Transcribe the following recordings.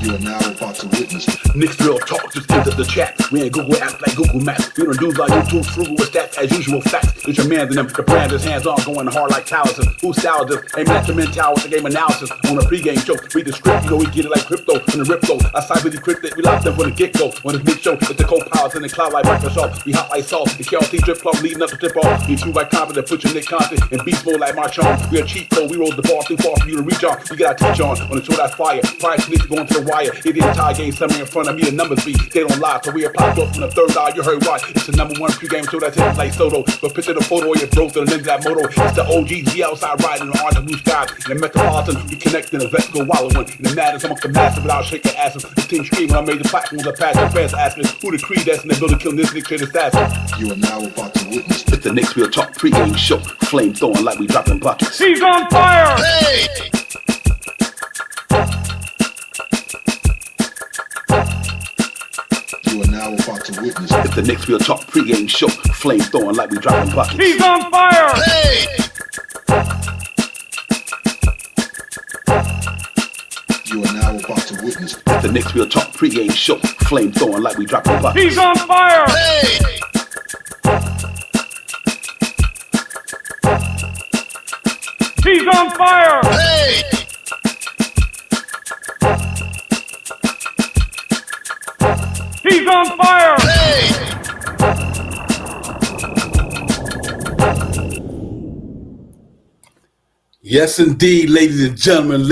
You are now about to witness Knicks real talk, just enter the chat. We ain't Google apps like Google Maps. We don't do like YouTube frugal with stats as usual facts. It's your man and them, the brand is hands on, going hard like Towson. Who styles this? Aiming at the mentality with the game analysis. On a pregame show, read the script, you know we get it like crypto in the rip though. I cyber decrypted, we locked them from the get-go. On this big show, it's the co-pilots in the cloud like Microsoft. We hot like salt, the KLT drip club leading up the tip off. We true like confident, put your Nick content in beast mode like Marchon. We are cheat code, we roll the ball too far for you to reach on. We got our teach on the show that's fire. Prior to Knicks going to the wire. It the entire game, somewhere in front of me, the numbers be. They don't lie, so we apply close from the third eye. You heard why. It's the #1 pregame show that's hitting like Soto. But picture the photo of your throat to the lens of that moto. It's the OGs, we outside riding the orange and blue skies. In the Metropolitan, we connect in the vets go wallowing. In the madness amongst the massive without shaking asses. The team screaming on major platforms of past and fans asking who the creed that's in the building killing this Knicks kid assassin. You are now about to witness It's the Knicks Real Talk pregame show. Flame throwing like we dropping buckets. He's on fire! Hey! You are now about to witness It's the Knicks Real Talk pregame show. Flame throwing like we dropping buckets. He's on fire! Hey! You are now about to witness It's the Knicks Real Talk pregame show. Flame throwing like we dropping buckets. He's on fire! Hey! He's on fire! Hey! He's on fire! Hey! Yes, indeed, ladies and gentlemen,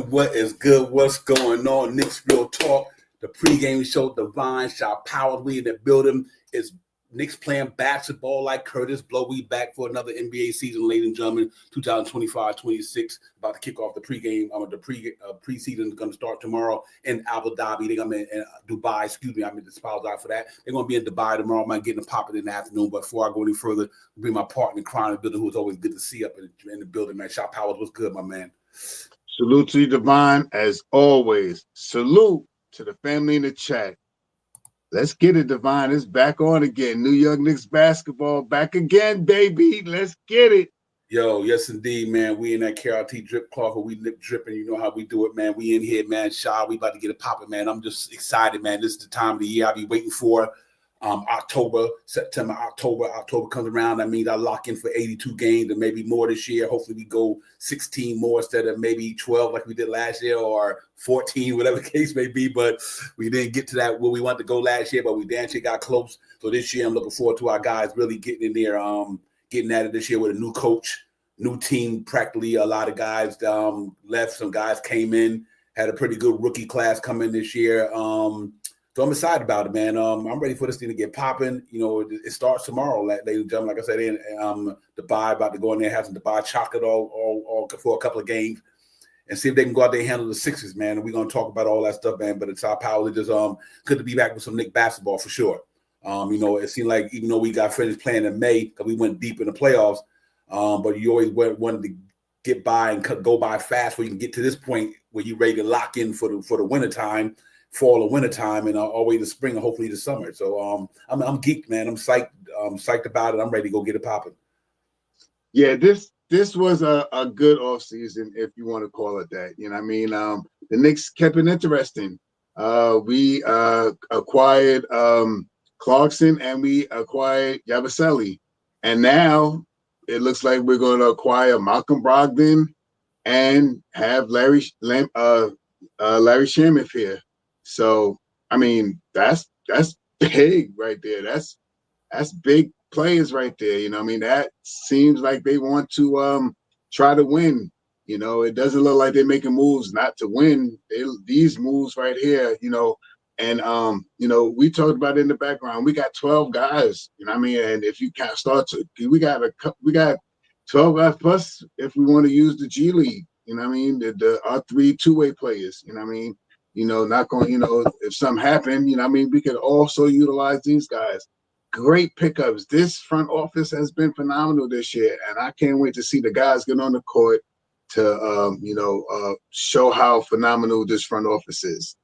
what is good? What's going on? Knicks Real Talk, the pregame show, Divine Shot Powers. We in the building. It's Knicks playing basketball like Curtis Blow. We back for another NBA season, ladies and gentlemen, 2025-26. About to kick off the pregame. Preseason is going to start tomorrow in Abu Dhabi. They're going to be in Dubai. Excuse me, I meant to apologize for that. They're going to be in Dubai tomorrow. I might get them popping in the afternoon. But before I go any further, I'll bring my partner in crime in the building, who is always good to see up in the building, man. Shot Powers, what's good, my man? Salute to you, Divine, as always. Salute to the family in the chat. Let's get it, Divine. It's back on again. New York Knicks basketball back again, baby. Let's get it. Yo, yes, indeed, man. We in that KRT drip cloth, where we lip dripping. You know how we do it, man. We in here, man. Shy, we about to get it popping, man. I'm just excited, man. This is the time of the year I be waiting for. October comes around. That means I lock in for 82 games and maybe more this year. Hopefully we go 16 more instead of maybe 12 like we did last year, or 14, whatever the case may be. But we didn't get to that where we wanted to go last year, but we damn sure got close. So this year I'm looking forward to our guys really getting in there, getting at it this year with a new coach, new team. Practically a lot of guys left. Some guys came in, had a pretty good rookie class come in this year. So I'm excited about it, man. I'm ready for this thing to get popping. You know, it starts tomorrow, ladies and gentlemen. Like I said, in Dubai, about to go in there, have some Dubai chocolate all for a couple of games, and see if they can go out there and handle the Sixers, man. And we're gonna talk about all that stuff, man. But it's our power. It just good to be back with some Knicks basketball for sure. You know, it seemed like even though we got finished playing in May, because we went deep in the playoffs, but you always wanted to get by and go by fast, where you can get to this point where you're ready to lock in for the winter time. Fall or winter time, and all the way to spring and hopefully the summer. So I'm geeked, man. I'm psyched about it. I'm ready to go get it popping. Yeah, this was a good off season, if you want to call it that. You know what I mean? The Knicks kept it interesting. We acquired Clarkson, and we acquired Yabusele. And now it looks like we're going to acquire Malcolm Brogdon and have Larry Shamet here. So, I mean, that's big right there. That's big players right there. You know what I mean? That seems like they want to try to win. You know, it doesn't look like they're making moves not to win. These moves right here, you know, and you know, we talked about it in the background. We got 12 guys, you know what I mean? And if you can't start to, we got 12 guys plus if we want to use the G League, you know what I mean? Our 3 two-way players, you know what I mean? You know, not going, you know, if something happened, you know what I mean, we could also utilize these guys. Great pickups. This front office has been phenomenal this year, and I can't wait to see the guys get on the court to, you know, show how phenomenal this front office is.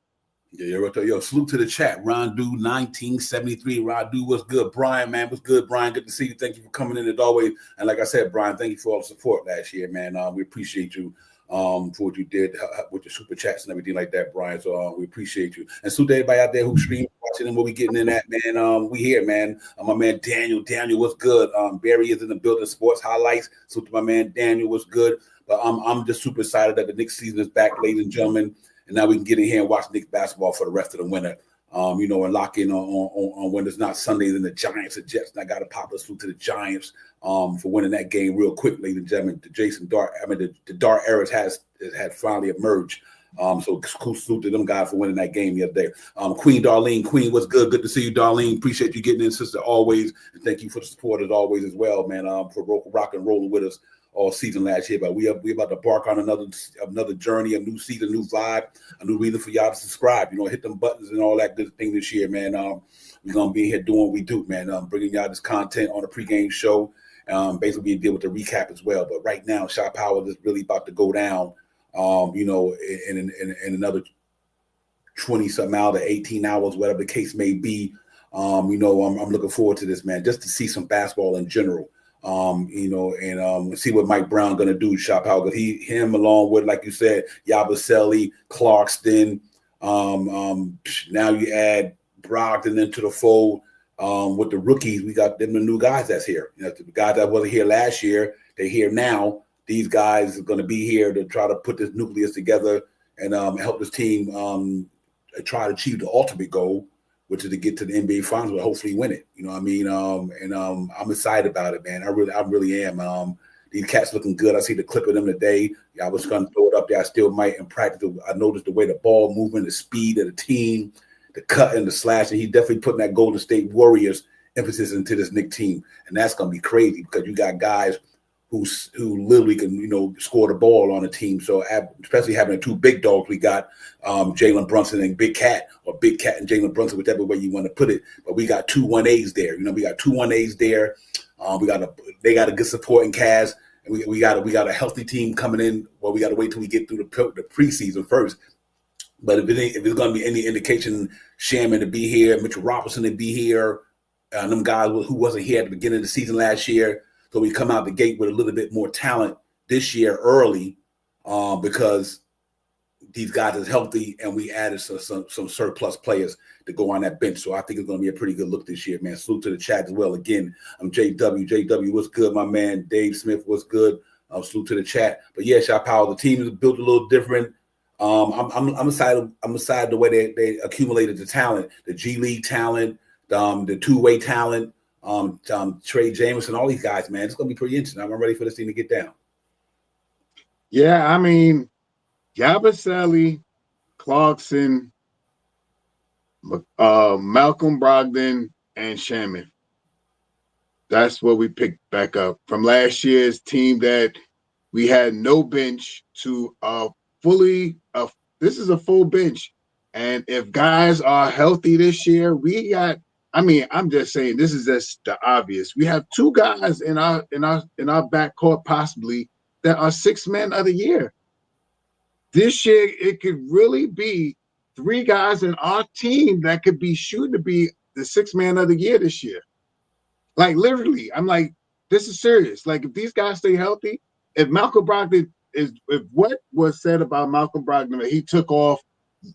Yeah, right there. Yo, salute to the chat. Ron Do 1973. Ron Do, what's good? Brian, man, what's good? Brian, good to see you. Thank you for coming in as always. And like I said, Brian, thank you for all the support last year, man. We appreciate you. for what you did with your super chats and everything like that, Brian. So we appreciate you. And salute to everybody out there who stream, watching, and what we getting in that, man. We here, man. My man Daniel. Daniel, what's good? Barry is in the building. Sports highlights. Salute to my man Daniel. What's good? But I'm just super excited that the Knicks season is back, ladies and gentlemen. And now we can get in here and watch Knicks basketball for the rest of the winter. And lock in on when it's not Sundays and the Giants and Jets. And I got to pop a salute to the Giants for winning that game real quick, ladies and gentlemen. The Dart era had finally emerged. So cool salute to them guys for winning that game the other day. Queen Darlene, Queen, what's good? Good to see you, Darlene. Appreciate you getting in, sister, always. And thank you for the support as always as well, man, for rock and rolling with us all season last year. But we about to embark on another journey, a new season, new vibe, a new reason for y'all to subscribe. Hit them buttons and all that good thing this year, man. We're gonna be here doing what we do, man. Bringing y'all this content on the pregame show. Basically, we deal with the recap as well. But right now, Shot Power is really about to go down. In another 20-something hours, 18 hours, whatever the case may be. I'm looking forward to this, man, just to see some basketball in general. And see what Mike Brown gonna do, Shop Power. Because him along with, like you said, Yabusele, Clarkston. Now you add Brogdon into the fold. With the rookies, we got them the new guys that's here. The guys that wasn't here last year, they're here now. These guys are going to be here to try to put this nucleus together and help this team try to achieve the ultimate goal, which is to get to the NBA Finals, but hopefully win it. You know what I mean? I'm excited about it, man. I really am. These cats looking good. I see the clip of them today. I was going to throw it up there. I still might in practice. I noticed the way the ball movement, the speed of the team, the cut and the slash, and he definitely putting that Golden State Warriors emphasis into this Knicks team, and that's going to be crazy because you got guys who literally can, score the ball on a team. So especially having the two big dogs, we got Jalen Brunson and Big Cat, or Big Cat and Jalen Brunson, whichever way you want to put it. But we got two 1As there. We got two 1As there. They got a good supporting cast, and we got a healthy team coming in. Well, we got to wait till we get through the preseason first. But if it's going to be any indication, Shaman to be here, Mitchell Robinson to be here, them guys who wasn't here at the beginning of the season last year. So we come out the gate with a little bit more talent this year early because these guys is healthy, and we added some surplus players to go on that bench. So I think it's going to be a pretty good look this year, man. Salute to the chat as well. Again, I'm JW. JW, what's good, my man? Dave Smith, what's good? Salute to the chat. But yeah, Shot Power, the team is built a little different. I'm excited. I'm excited the way they accumulated the talent, the G League talent, the two-way talent. Trey Jameson, all these guys, man, it's gonna be pretty interesting. I'm ready for this thing to get down. Yeah, I mean, Yabusele, Clarkson, Malcolm Brogdon, and Shaman. That's what we picked back up from last year's team that we had no bench to this is a full bench. And if guys are healthy this year, I'm just saying, this is just the obvious. We have two guys in our backcourt possibly that are 6 men of the year. This year, it could really be 3 guys in our team that could be shooting to be the 6th man of the year this year. Like, literally, I'm like, this is serious. Like, if these guys stay healthy, if Malcolm Brogdon if what was said about Malcolm Brogdon, he took off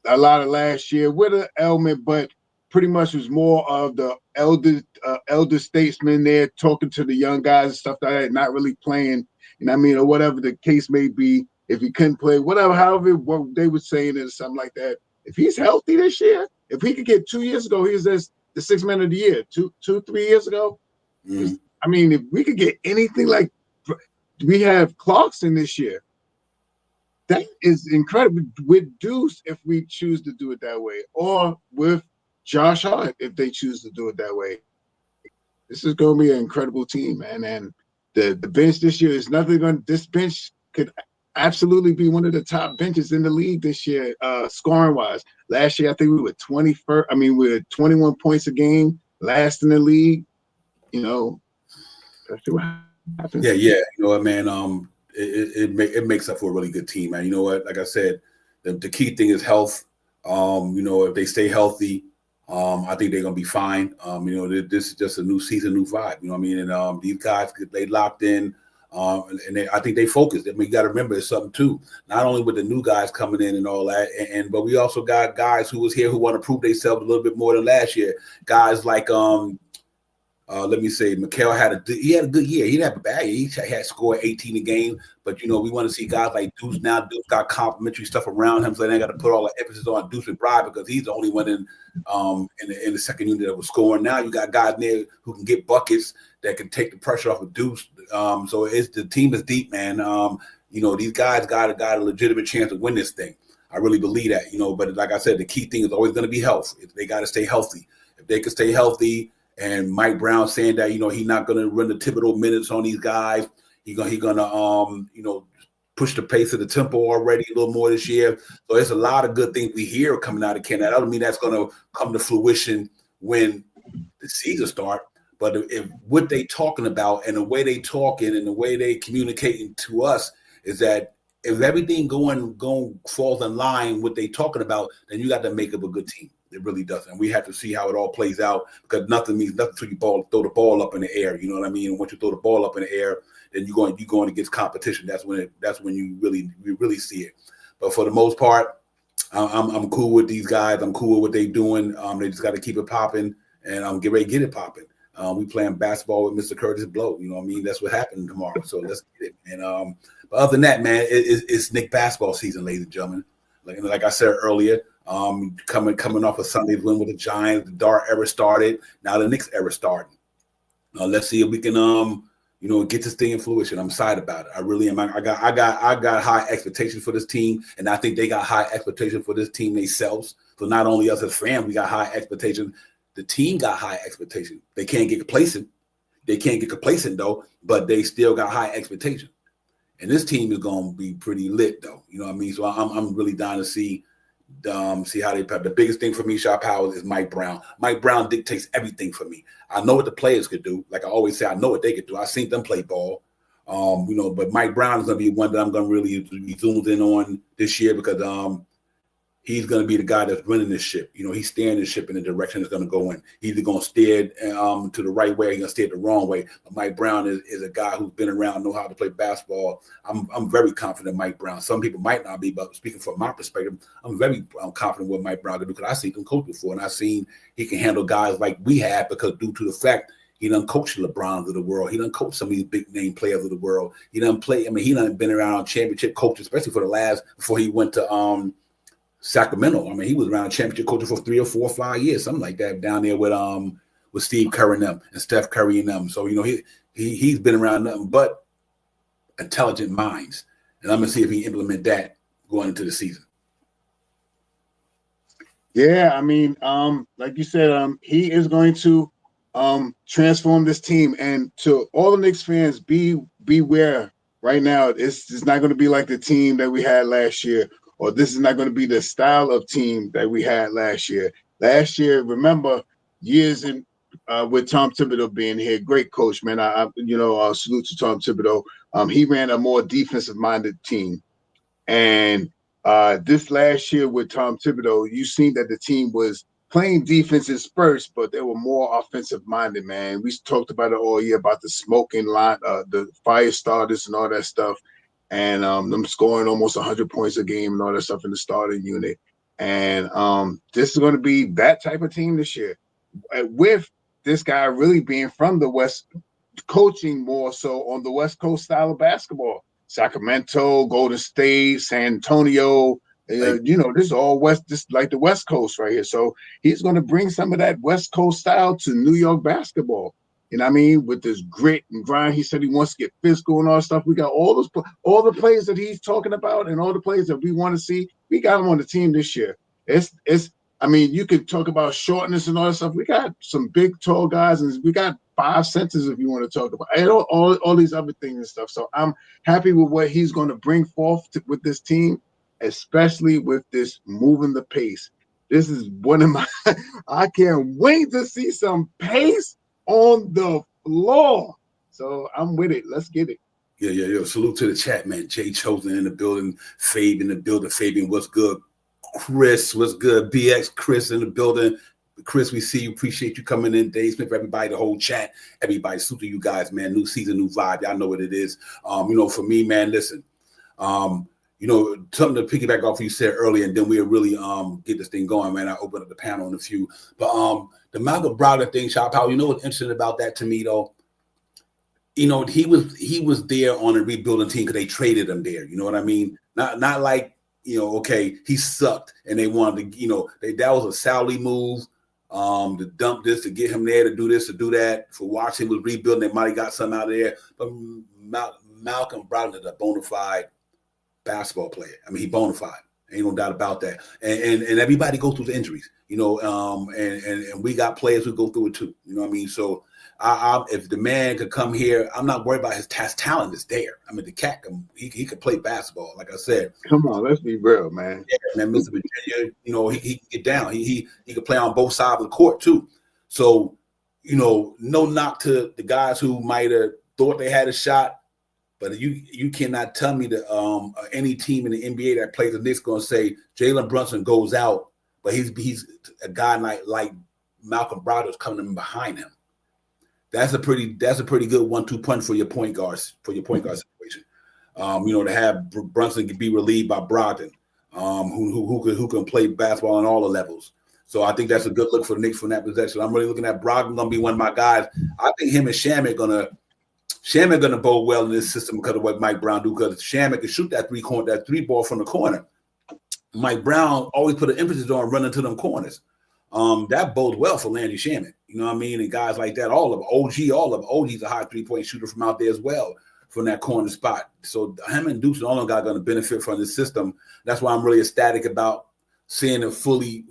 a lot of last year with an ailment, but pretty much was more of the elder statesman there talking to the young guys and stuff like that, not really playing, or whatever the case may be. If he couldn't play, however what they were saying or something like that. If he's healthy this year, if he could get 2 years ago, he was just the 6th man of the year. 3 years ago. Mm. If we could get anything like we have Clarkson this year, that is incredible. With Deuce, if we choose to do it that way, or with Josh Hart, if they choose to do it that way. This is going to be an incredible team, man. And the bench this year is nothing going. This bench could absolutely be one of the top benches in the league this year, scoring wise. Last year, I think we were 21st. We were 21 points a game, last in the league. That's what happens. Yeah. You know what, man? It makes up for a really good team, man. You know what? Like I said, the key thing is health. If they stay healthy, I think they're gonna be fine. This is just a new season, new vibe. You know what I mean? And these guys, they locked in. I think they focused. I mean, you got to remember it's something too. Not only with the new guys coming in and all that, but we also got guys who was here who want to prove themselves a little bit more than last year. Guys like let me say, Mikal had a good year. He didn't have a bad year. He had scored 18 a game, but we want to see guys like Deuce now. Deuce got complimentary stuff around him, so they ain't got to put all the emphasis on Deuce and Bride because he's the only one in the second unit that was scoring. Now you got guys there who can get buckets that can take the pressure off of Deuce. So the team is deep, man. These guys got a legitimate chance to win this thing. I really believe that. But like I said, the key thing is always going to be health. They got to stay healthy. If they can stay healthy. And Mike Brown saying that he's not going to run the typical minutes on these guys. He's gonna push the pace of the tempo already a little more this year. So there's a lot of good things we hear coming out of Canada. I don't mean that's going to come to fruition when the season starts. But if what they talking about and the way they talking and the way they communicating to us is that if everything going falls in line with they talking about, then you got to make up a good team. It really doesn't. We have to see how it all plays out because nothing means nothing until you throw the ball up in the air. You know what I mean? And once you throw the ball up in the air, then you're going against competition. That's when you really see it. But for the most part, I'm cool with these guys. I'm cool with what they're doing. They just got to keep it popping and get ready to get it popping. We playing basketball with Mr. Curtis Blow. You know what I mean? That's what happened tomorrow. So let's get it. And but other than that, man, it's Knicks basketball season, ladies and gentlemen. Like I said earlier. Coming off a Sunday's win with the Giants, the Dart era started. Now the Knicks era starting. Let's see if we can get this thing in fruition. I'm excited about it. I really am. I got high expectations for this team, and I think they got high expectations for this team themselves. So not only us as fans, we got high expectations. The team got high expectations. They can't get complacent. They can't get complacent though, but they still got high expectations. And this team is going to be pretty lit though. You know what I mean? So I'm really down to see how they play. The biggest thing for me, Shaw Powers, is Mike Brown. Mike Brown dictates everything for me. I know what the players could do. Like I always say, I know what they could do. I've seen them play ball. But Mike Brown is going to be one that I'm going to really be zoomed in on this year because he's going to be the guy that's running this ship. He's steering the ship in the direction it's going to go in. He's either going to steer it to the right way or he's going to steer it the wrong way. But Mike Brown is a guy who's been around, know how to play basketball. I'm very confident in Mike Brown. Some people might not be, but speaking from my perspective, I'm very confident what Mike Brown can do because I've seen him coach before, and I've seen he can handle guys like we have because due to the fact he done coached the LeBrons of the world. He done coached some of these big name players of the world. He done play. I mean, he done been around championship coaches, especially before he went to Sacramento. I mean, he was around championship coach for 3 or 4 or 5 years, something like that, down there with Steve Kerr and them and Steph Curry and them. So he's been around nothing but intelligent minds, and I'm gonna see if he implement that going into the season. Yeah, I mean, like you said, he is going to transform this team, and to all the Knicks fans, beware right now. It's not going to be like the team that we had last year. Or this is not going to be the style of team that we had last year. Last year, remember, years in with Tom Thibodeau being here, great coach, man. Salute to Tom Thibodeau. He ran a more defensive-minded team, and this last year with Tom Thibodeau, you seen that the team was playing defenses first, but they were more offensive-minded, man. We talked about it all year about the smoking line, the fire starters, and all that stuff. And them scoring almost 100 points a game and all that stuff in the starting unit. And this is going to be that type of team this year, with this guy really being from the West, coaching more so on the West Coast style of basketball. Sacramento, Golden State, San Antonio, this is all West, this like the West Coast right here. So he's going to bring some of that West Coast style to New York basketball. You know what I mean? With this grit and grind, he said he wants to get physical and all that stuff. We got all the players that he's talking about and all the players that we want to see. We got them on the team this year. I mean, you could talk about shortness and all that stuff. We got some big, tall guys, and we got 5 centers if you want to talk about and all these other things and stuff. So I'm happy with what he's going to bring forth with this team, especially with this moving the pace. This is one of my – I can't wait to see some pace on the floor. So I'm with it. Let's get it. Yeah. Salute to the chat, man. Jay Chosen in the building. Fabe in the building. Fabian, what's good? Chris, what's good? BX, Chris in the building. Chris, we see you. Appreciate you coming in. Dave Smith, everybody, the whole chat, everybody, salute to you guys, man. New season, new vibe. Y'all know what it is. For me, man, listen, something to piggyback off what you said earlier, and then we'll really get this thing going, man. I open up the panel in a few. But the Malcolm Brogdon thing, Shop Powell, what's interesting about that to me, though? He was there on a rebuilding team because they traded him there. You know what I mean? Not like, okay, he sucked and they wanted to, that was a salary move. To dump this, to get him there, to do this, to do that. For Washington was rebuilding, they might have got something out of there. But Malcolm Brogdon is a bona fide basketball player. I mean, he bona fide. Ain't no doubt about that. And everybody goes through the injuries, and we got players who go through it too. You know what I mean? So if the man could come here, I'm not worried about his talent is there. I mean, the cat, he could play basketball, like I said. Come on, let's be real, man. Yeah, man, Mr. Virginia, he can get down. He can play on both sides of the court too. So, no knock to the guys who might have thought they had a shot, but you cannot tell me that any team in the NBA that plays the Knicks going to say Jalen Brunson goes out, but he's a guy like Malcolm Brogdon is coming in behind him. That's a pretty good 1-2 punch for your point guard situation. To have Brunson be relieved by Brogdon, who can play basketball on all the levels. So I think that's a good look for the Knicks from that possession. I'm really looking at Brogdon going to be one of my guys. I think him and Shamet gonna bowl well in this system because of what Mike Brown do. Because Shamet can shoot that three ball from the corner. Mike Brown always put an emphasis on running to them corners. That bodes well for Landry Shamet. You know what I mean? And guys like that, all of them. OG's a high 3-point shooter from out there as well from that corner spot. So him and Deuce and all of them guys going to benefit from this system. That's why I'm really ecstatic about seeing it fully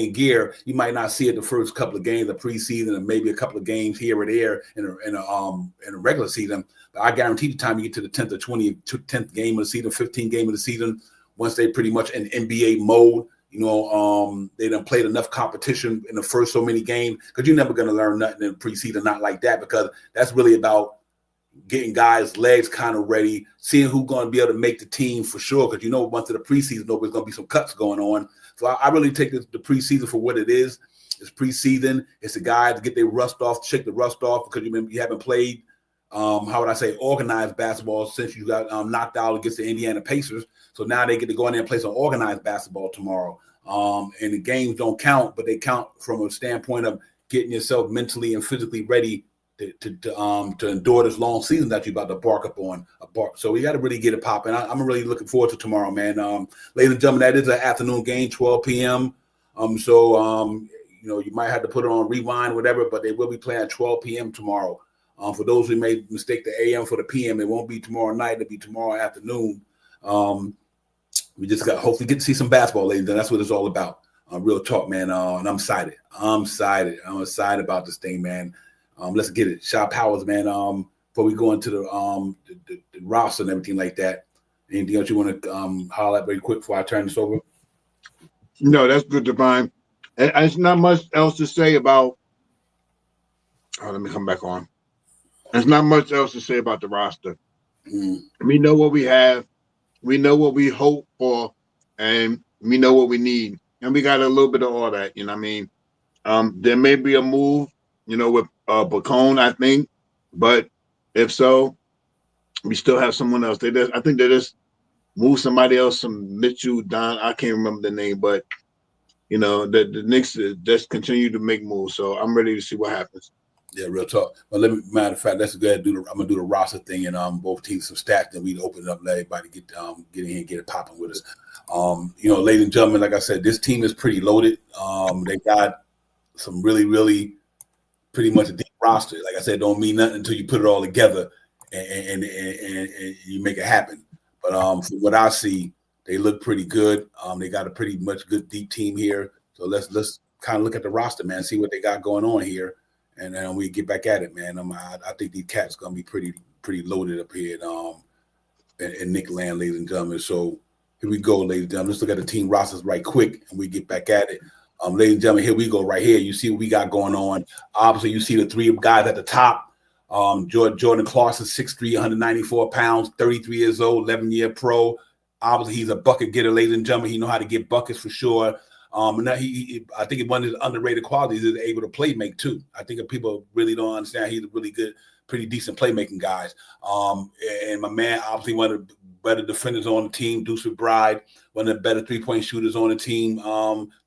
in gear. You might not see it the first couple of games of preseason and maybe a couple of games here or there in a regular season. But I guarantee the time you get to the 10th or 10th game of the season, 15th game of the season, once they pretty much in NBA mode, they done played enough competition in the first so many games, because you're never going to learn nothing in preseason, not like that, because that's really about getting guys' legs kind of ready, seeing who's going to be able to make the team for sure, because once of the preseason, there's going to be some cuts going on. So I really take the preseason for what it is. It's preseason. It's a guy to get their rust off, shake the rust off, because you haven't played, organized basketball since you got knocked out against the Indiana Pacers. So now they get to go in there and play some organized basketball tomorrow. And the games don't count, but they count from a standpoint of getting yourself mentally and physically ready to endure this long season that you're about to embark upon. So we got to really get it popping. I'm really looking forward to tomorrow, man. Ladies and gentlemen, that is an afternoon game, 12 p.m. You might have to put it on rewind, whatever, but they will be playing at 12 p.m. tomorrow. For those who may mistake the AM for the PM, it won't be tomorrow night. It'll be tomorrow afternoon. We just got hopefully get to see some basketball, ladies. And that's what it's all about. Real talk, man. And I'm excited. I'm excited about this thing, man. Let's get it. Shaw Powers, man. Before we go into the roster and everything like that, anything else you want to holler at very quick before I turn this over? No, that's good, Divine. And there's not much else to say about. Oh, let me come back on. There's not much else to say about the roster. We know what we have. We know what we hope for, and we know what we need. And we got a little bit of all that, you know what I mean? There may be a move, with Bacone, I think. But if so, we still have someone else. I think they just moved somebody else, some Mitchell, Don. I can't remember the name, but, the Knicks just continue to make moves. So I'm ready to see what happens. Yeah, real talk. But matter of fact, let's go ahead and I'm gonna do the roster thing and both teams some stats, and we open it up, let everybody get in here and get it popping with us. Ladies and gentlemen, like I said, this team is pretty loaded. They got some really, really pretty much a deep roster. Like I said, don't mean nothing until you put it all together and you make it happen. But from what I see, they look pretty good. They got a pretty much good deep team here. So let's kind of look at the roster, man, see what they got going on here. And then we get back at it, man. I think these cats gonna be pretty loaded up here in Nick Land, ladies and gentlemen. So here we go, ladies and gentlemen. Let's look at the team rosters right quick, and we get back at it. Ladies and gentlemen, here we go right here. You see what we got going on. Obviously, you see the three guys at the top. Jordan Clarkson, 6'3", 194 pounds, 33 years old, 11-year pro. Obviously, he's a bucket getter, ladies and gentlemen. He know how to get buckets for sure. And that I think one of his underrated qualities is able to play make too. I think if people really don't understand, he's a really good, pretty decent playmaking guys. And my man, obviously one of the better defenders on the team, Deuce McBride, one of the better three-point shooters on the team,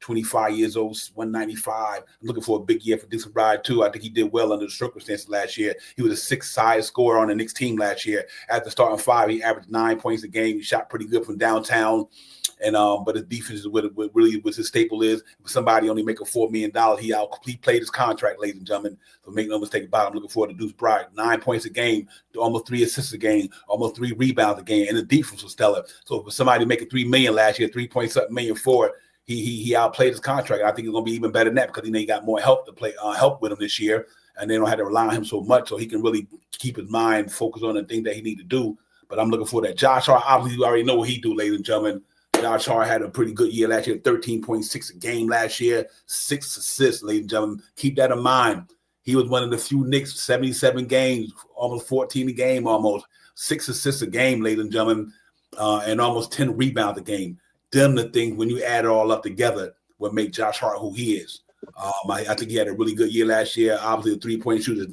25 years old, 195. I'm looking for a big year for Deuce McBride too. I think he did well under the circumstances last year. He was the sixth highest scorer on the Knicks team last year. After starting 5, he averaged 9 points a game. He shot pretty good from downtown. And but his defense is what really his staple is. If somebody only making $4 million, he played his contract, ladies and gentlemen. So make no mistake about it. I'm looking forward to Deuce Bryant. 9 points a game, almost 3 assists a game, almost 3 rebounds a game, and the defense was stellar. So for somebody making $3 million last year, 3.something million for it, he outplayed his contract. I think he's gonna be even better than that because he got more help to play help with him this year, and they don't have to rely on him so much, so he can really keep his mind focused on the thing that he need to do. But I'm looking for that. Josh Hart, obviously, you already know what he do, ladies and gentlemen. Josh Hart had a pretty good year last year, 13.6 a game last year, 6 assists, ladies and gentlemen. Keep that in mind. He was one of the few Knicks, 77 games, almost 14 a game, almost 6 assists a game, ladies and gentlemen, and almost 10 rebounds a game. Them the things, when you add it all up together, what make Josh Hart who he is. I think he had a really good year last year. Obviously, the three-point shooter is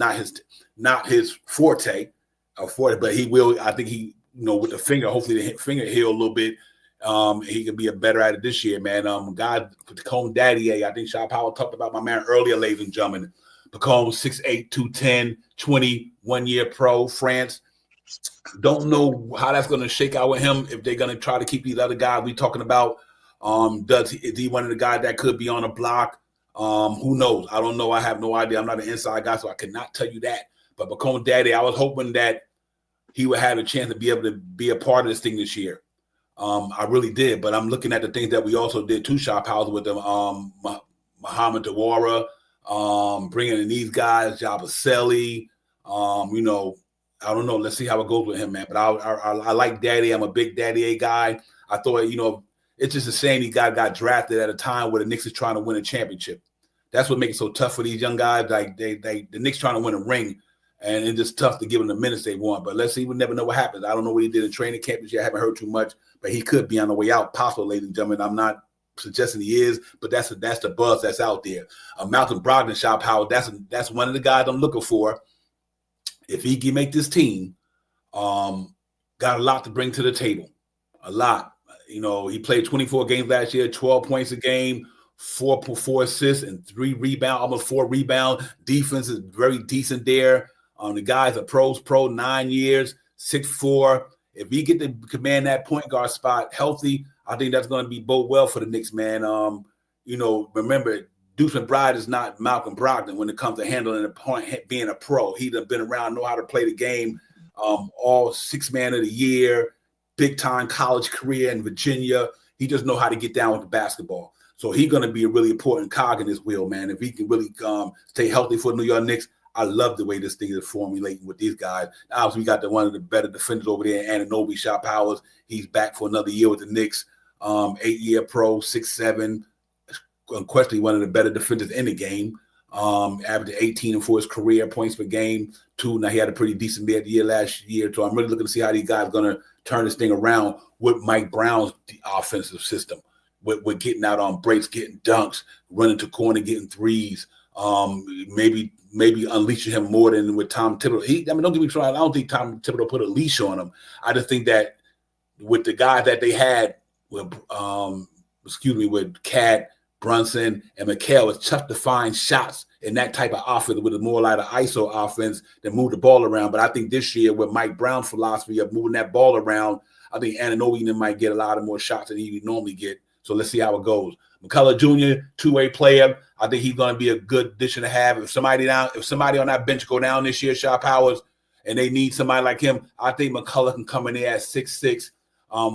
not his forte, but he will. I think he, with the finger, hopefully the finger heal a little bit. He can be a better at it this year, man. God, Pacome Daddy, I think Shaw Powell talked about my man earlier, ladies and gentlemen. Pacome, 6'8", 210, 21-year pro, France. Don't know how that's going to shake out with him if they're going to try to keep these other guys we talking about. Is he one of the guys that could be on a block? Who knows? I don't know. I have no idea. I'm not an inside guy, so I cannot tell you that. But Pacome Daddy, I was hoping that he would have a chance to be able to be a part of this thing this year. I really did, but I'm looking at the things that we also did two shop houses with them. Muhammad Dawara, bringing in these guys, Jabaseli. I don't know. Let's see how it goes with him, man. But I like Daddy. I'm a big Daddy A guy. I thought, it's just a shame he got drafted at a time where the Knicks is trying to win a championship. That's what makes it so tough for these young guys. Like the Knicks trying to win a ring. And it's just tough to give them the minutes they want. But let's see. We never know what happens. I don't know what he did in training camp this year. I haven't heard too much. But he could be on the way out, possible, ladies and gentlemen. I'm not suggesting he is, but that's the buzz that's out there. Malcolm Brogdon, Shop Howard, that's one of the guys I'm looking for. If he can make this team, got a lot to bring to the table. A lot. He played 24 games last year, 12 points a game, 4 assists, and 3 rebounds, almost 4 rebounds. Defense is very decent there. The guy's a pro 9 years, 6'4". If he get to command that point guard spot healthy, I think that's going to be bode well for the Knicks, man. Remember, Deuce McBride is not Malcolm Brogdon when it comes to handling the point, being a pro. He's been around, know how to play the game, all 6 man of the year, big-time college career in Virginia. He just know how to get down with the basketball. So he's going to be a really important cog in this wheel, man. If he can really stay healthy for the New York Knicks, I love the way this thing is formulating with these guys. Obviously, we got one of the better defenders over there, Anunoby Shot Powers. He's back for another year with the Knicks. 8-year pro, 6'7", unquestionably one of the better defenders in the game. Averaged 18 for his career points per game. 2. Now he had a pretty decent year last year. So I'm really looking to see how these guys are going to turn this thing around with Mike Brown's offensive system, with getting out on breaks, getting dunks, running to corner, getting threes. Maybe unleashing him more than with Tom Thibodeau. Don't get me wrong. I don't think Tom Thibodeau put a leash on him. I just think that with the guys that they had with Cat, Brunson, and McHale, it's tough to find shots in that type of offense with a more like an ISO offense that move the ball around. But I think this year with Mike Brown's philosophy of moving that ball around, I think Anunoby might get a lot of more shots than he would normally get. So let's see how it goes. McCullough Jr., two-way player. I think he's going to be a good addition to have. If somebody on that bench go down this year, Shot Powers, and they need somebody like him, I think McCullough can come in there at 6'6".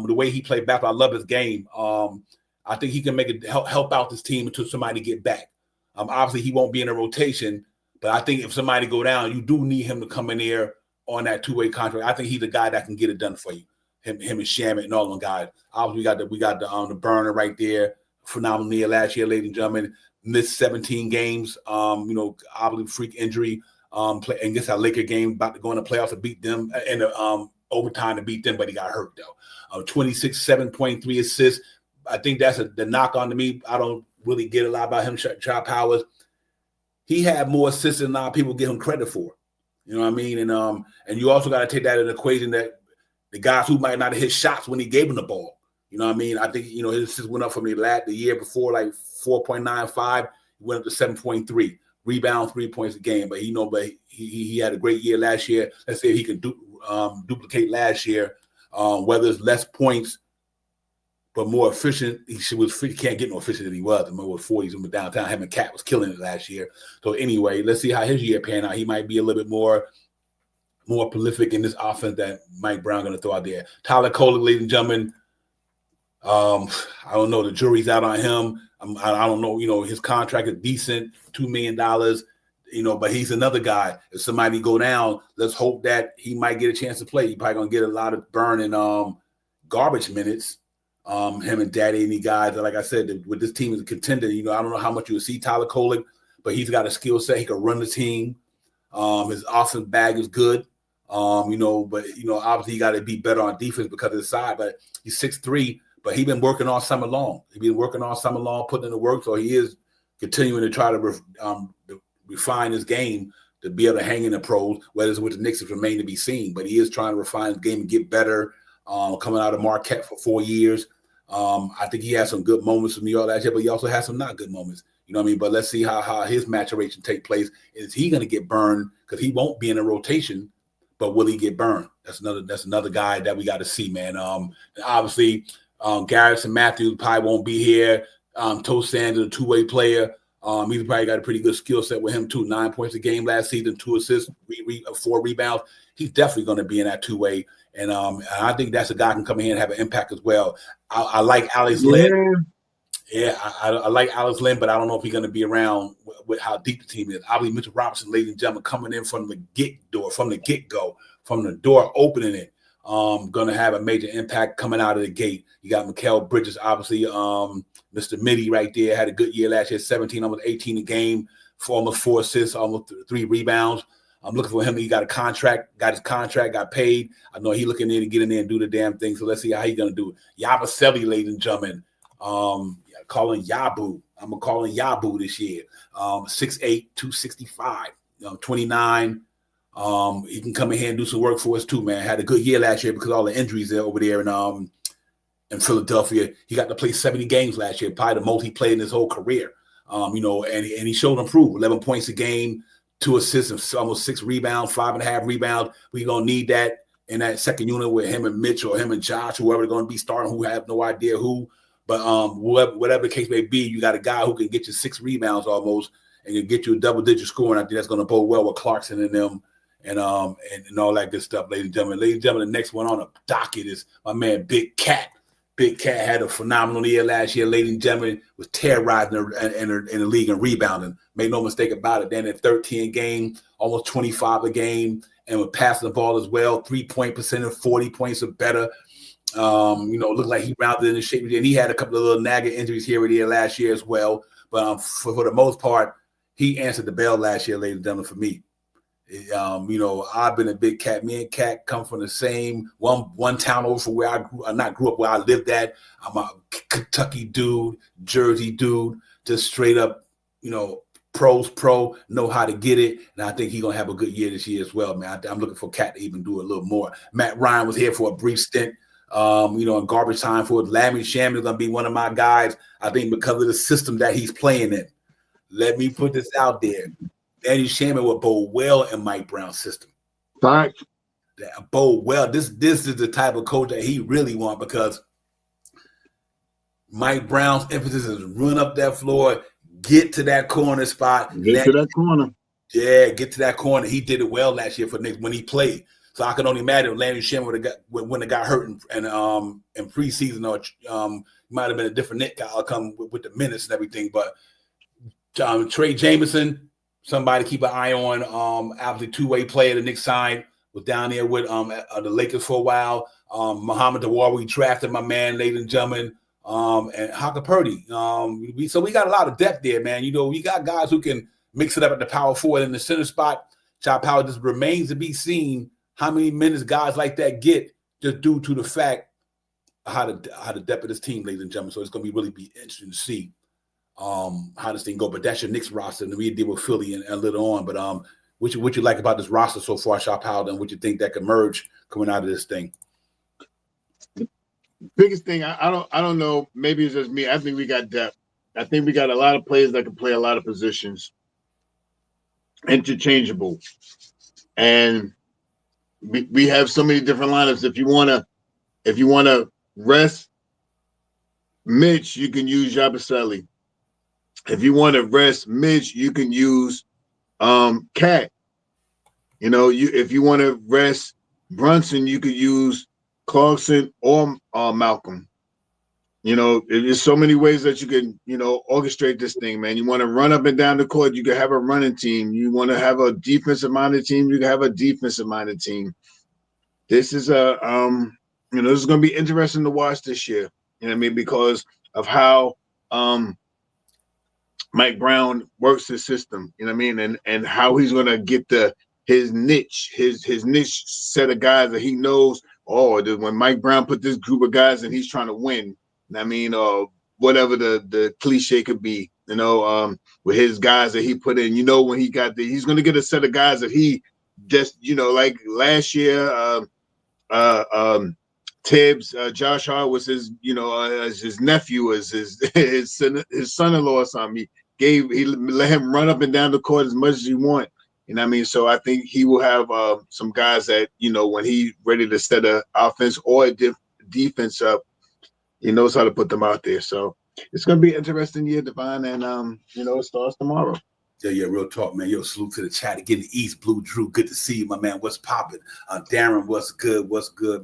The way he played back, I love his game. I think he can make it help out this team until somebody get back. Obviously, he won't be in a rotation, but I think if somebody go down, you do need him to come in there on that two-way contract. I think he's the guy that can get it done for you. Him and Shamet and all them guys. Obviously, we got the burner right there. Phenomenal year last year, ladies and gentlemen. Missed 17 games. Obviously freak injury. And guess our Laker game about to go in the playoffs to beat them in the overtime to beat them, but he got hurt though. 26, 7.3 assists. I think that's the knock on to me. I don't really get a lot about him, Chop Powers. He had more assists than a lot of people give him credit for. You know what I mean? And you also got to take that in the equation that the guys who might not have hit shots when he gave him the ball. You know what I mean? I think, his assists went up from the year before, like 4.95, went up to 7.3. Rebound 3 points a game. But he had a great year last year. Let's see if he can duplicate last year, whether it's less points but more efficient. He can't get no efficient than he was. The more 40s in the downtown. Him and Cat was killing it last year. So anyway, let's see how his year pan out. He might be a little bit more prolific in this offense that Mike Brown going to throw out there. Tyler Kolek, ladies and gentlemen. I don't know. The jury's out on him. I don't know. His contract is decent, $2 million. But he's another guy. If somebody go down, let's hope that he might get a chance to play. He's probably gonna get a lot of burn and garbage minutes. Him and Daddy and the guys. Like I said, with this team as a contender, I don't know how much you will see Tyler Kolek, but he's got a skill set. He can run the team. His offensive bag is good. But obviously he got to be better on defense because of his side. But he's 6'3", but he's been working all summer long. He's been working all summer long, putting in the work. So he is continuing to try to refine his game to be able to hang in the pros. Whether it's with the Knicks, it remains to be seen. But he is trying to refine his game and get better. Coming out of Marquette for 4 years. I think he had some good moments with New York last year, but he also had some not good moments. You know what I mean? But let's see how his maturation take place. Is he going to get burned? Because he won't be in a rotation, but will he get burned? That's another guy that we got to see, man. Obviously, Garrison Matthews probably won't be here. Toe Sanders, a two-way player. He's probably got a pretty good skill set with him too. 9 points a game last season, 2 assists, 4 rebounds. He's definitely going to be in that two-way. And I think that's a guy who can come in here and have an impact as well. I like Alex Lynn. Yeah, I like Alex Lynn, but I don't know if he's going to be around with how deep the team is. Obviously, Mitchell Robinson, ladies and gentlemen, coming in from the get-go, from the door opening it, going to have a major impact coming out of the gate. You got Mikal Bridges, obviously, Mr. Mitty right there, had a good year last year, 17, almost 18 a game, for almost 4 assists, almost 3 rebounds. I'm looking for him. He got his contract, got paid. I know he looking in to get in there and do the damn thing. So let's see how he's going to do it. Yabusele, ladies and gentlemen, calling Yabu. I'm going to call him Yabu this year. 6'8", 265, 29. He can come in here and do some work for us too, man. Had a good year last year because of all the injuries there over there in Philadelphia. He got to play 70 games last year, probably the most he played in his whole career. And he showed improvement, 11 points a game, 2 assists, and almost 6 rebounds, 5.5 rebounds. We're going to need that in that second unit with him and Mitch or him and Josh, whoever they're going to be starting, who have no idea who. But whatever the case may be, you got a guy who can get you 6 rebounds almost and can get you a double-digit score. And I think that's going to bode well with Clarkson and them and all that good stuff, ladies and gentlemen. Ladies and gentlemen, the next one on the docket is my man Big Cat. Big Cat had a phenomenal year last year, ladies and gentlemen, was terrorizing in the league and rebounding. Make no mistake about it. Then at 13 a game, almost 25 a game, and with passing the ball as well, 3-point percentage, 40 points or better. Looked like he rounded in the shape. And he had a couple of little nagging injuries here and there last year as well. But for the most part, he answered the bell last year, ladies and gentlemen, for me. I've been a Big Cat. Me and Cat come from the same one town over from where I grew up, where I lived at. I'm a Kentucky dude, Jersey dude, just straight up, pro, know how to get it. And I think he's going to have a good year this year as well, man. I'm looking for Cat to even do a little more. Matt Ryan was here for a brief stint, in garbage time for it. Larry Shamlin is going to be one of my guys, I think, because of the system that he's playing in. Let me put this out there. Danny Shaman would bode well in Mike Brown's system. Fact. Bode well. This is the type of coach that he really wants, because Mike Brown's emphasis is run up that floor, get to that corner spot. Get to that corner. Yeah, get to that corner. He did it well last year for Knicks when he played. So I can only imagine if Landry Shaman when it got hurt in preseason, or might have been a different Knick outcome with the minutes and everything. But Trey Jameson, somebody to keep an eye on. Obviously, two-way player. The Knicks signed, was down there with the Lakers for a while. Muhammad Dawar, we drafted my man, ladies and gentlemen, and Haka Purdy. So we got a lot of depth there, man. We got guys who can mix it up at the power forward in the center spot. Chop Power just remains to be seen how many minutes guys like that get, just due to the fact how the depth of this team, ladies and gentlemen. So it's going to really be interesting to see how this thing go. But that's your Knicks roster, and we deal with Philly and later on. But what you like about this roster so far, Sha Powell, and what you think that could merge coming out of this thing? Biggest thing, I don't know. Maybe it's just me. I think we got depth. I think we got a lot of players that can play a lot of positions, interchangeable, and we have so many different lineups. If you wanna rest Mitch, you can use Yabusele. If you want to rest Mitch, you can use Cat. You know, if you want to rest Brunson, you could use Clarkson or Malcolm. You know, there's so many ways that you can, orchestrate this thing, man. You want to run up and down the court, you can have a running team. You want to have a defensive-minded team, you can have a defensive-minded team. This is this is going to be interesting to watch this year. You know what I mean? Because of how Mike Brown works his system. You know what I mean? And how he's going to get his niche, his niche set of guys that he knows. Oh, when Mike Brown put this group of guys and he's trying to win. I mean, whatever the cliche could be, with his guys that he put in, when he's going to get a set of guys that he just, like last year, Tibbs, Josh Hart was his, as his nephew, as his son-in-law or something. He let him run up and down the court as much as he want. You know what I mean? So I think he will have some guys that, when he's ready to set an offense or a defense up, he knows how to put them out there. So it's going to be an interesting year, Devon, and, it starts tomorrow. Yeah, real talk, man. Yo, salute to the chat again. The East Blue Drew, good to see you, my man. What's popping? Darren, what's good,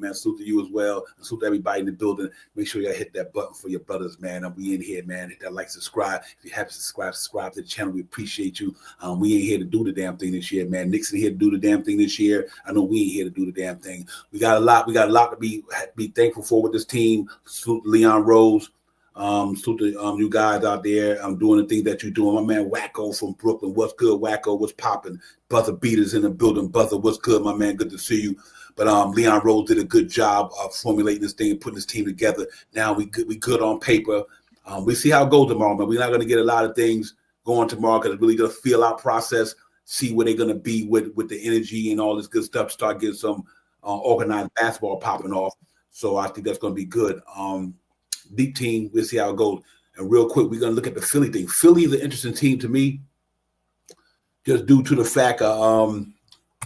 man? Salute to you as well. And salute to everybody in the building. Make sure y'all hit that button for your brothers, man. We in here, man. Hit that like, subscribe. If you haven't subscribe to the channel. We appreciate you. We ain't here to do the damn thing this year, man. Knicks ain't here to do the damn thing this year. I know we ain't here to do the damn thing. We got a lot to be thankful for with this team. Salute to Leon Rose. Salute to you guys out there. Doing the things that you're doing. My man Wacko from Brooklyn. What's good, Wacko? What's popping? Buzzer Beaters in the building. Buzzer, what's good, my man? Good to see you. But Leon Rose did a good job of formulating this thing and putting this team together. Now we good on paper. We see how it goes tomorrow, man. We're not going to get a lot of things going tomorrow because it's really going to feel out process, see where they're going to be with the energy and all this good stuff, start getting some organized basketball popping off. So I think that's going to be good. Deep team, we'll see how it goes. And real quick, we're going to look at the Philly thing. Philly is an interesting team to me, just due to the fact of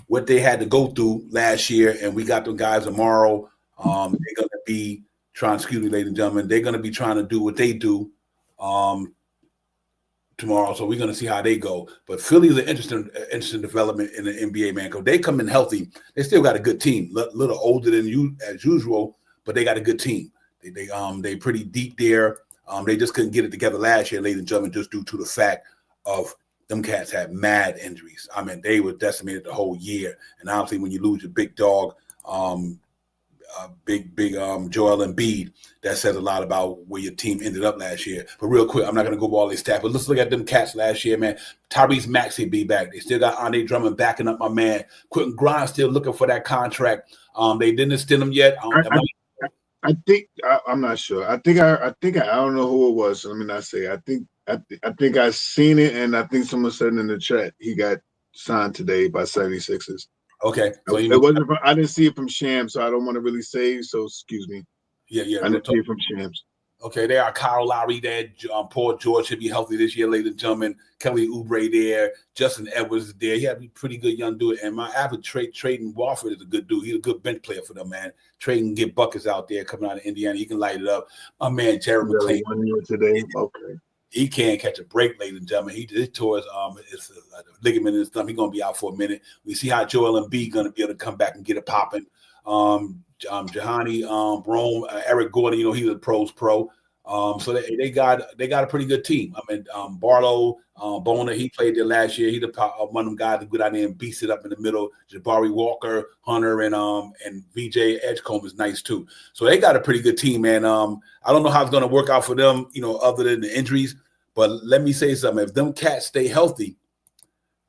what they had to go through last year, and we got them guys tomorrow. They're going to be trying, excuse me, ladies and gentlemen, they're going to be trying to do what they do tomorrow. So we're going to see how they go. But Philly is an interesting development in the NBA, man, because they come in healthy. They still got a good team, a little older than you as usual, but they got a good team. They pretty deep there. They just couldn't get it together last year, ladies and gentlemen, just due to the fact of them cats had mad injuries. I mean, they were decimated the whole year. And obviously, when you lose your big dog, big Joel Embiid, that says a lot about where your team ended up last year. But real quick, I'm not going to go over all these stats, but let's look at them cats last year, man. Tyrese Maxey be back. They still got Andre Drummond backing up my man. Quentin Grimes still looking for that contract. They didn't extend him yet. I think I'm not sure. I don't know who it was. So let me not say. I think I seen it, and I think someone said in the chat he got signed today by 76ers. Okay, so it wasn't. I didn't see it from Shams, so I don't want to really say. So excuse me. Yeah. I didn't see it from Shams. Okay, there are Kyle Lowry there. Paul George should be healthy this year, ladies and gentlemen. Kelly Oubre there. Justin Edwards is there. He had a pretty good young dude. And my average Traden Walford is a good dude. He's a good bench player for them, man. Traden can get buckets out there coming out of Indiana. He can light it up. My man, Jared McClain. 1 year today. Okay. He can't catch a break, ladies and gentlemen. He tore his ligament and stuff. He's going to be out for a minute. We see how Joel Embiid going to be able to come back and get it popping. Jahani, Rome, Eric Gordon, he's a pro's pro. So they got a pretty good team. I mean, Barlow, Boner, he played there last year. He's one of them guys that go out there and beast it up in the middle. Jabari Walker, Hunter, and VJ Edgecombe is nice too. So they got a pretty good team, man. I don't know how it's going to work out for them, other than the injuries. But let me say something. If them cats stay healthy,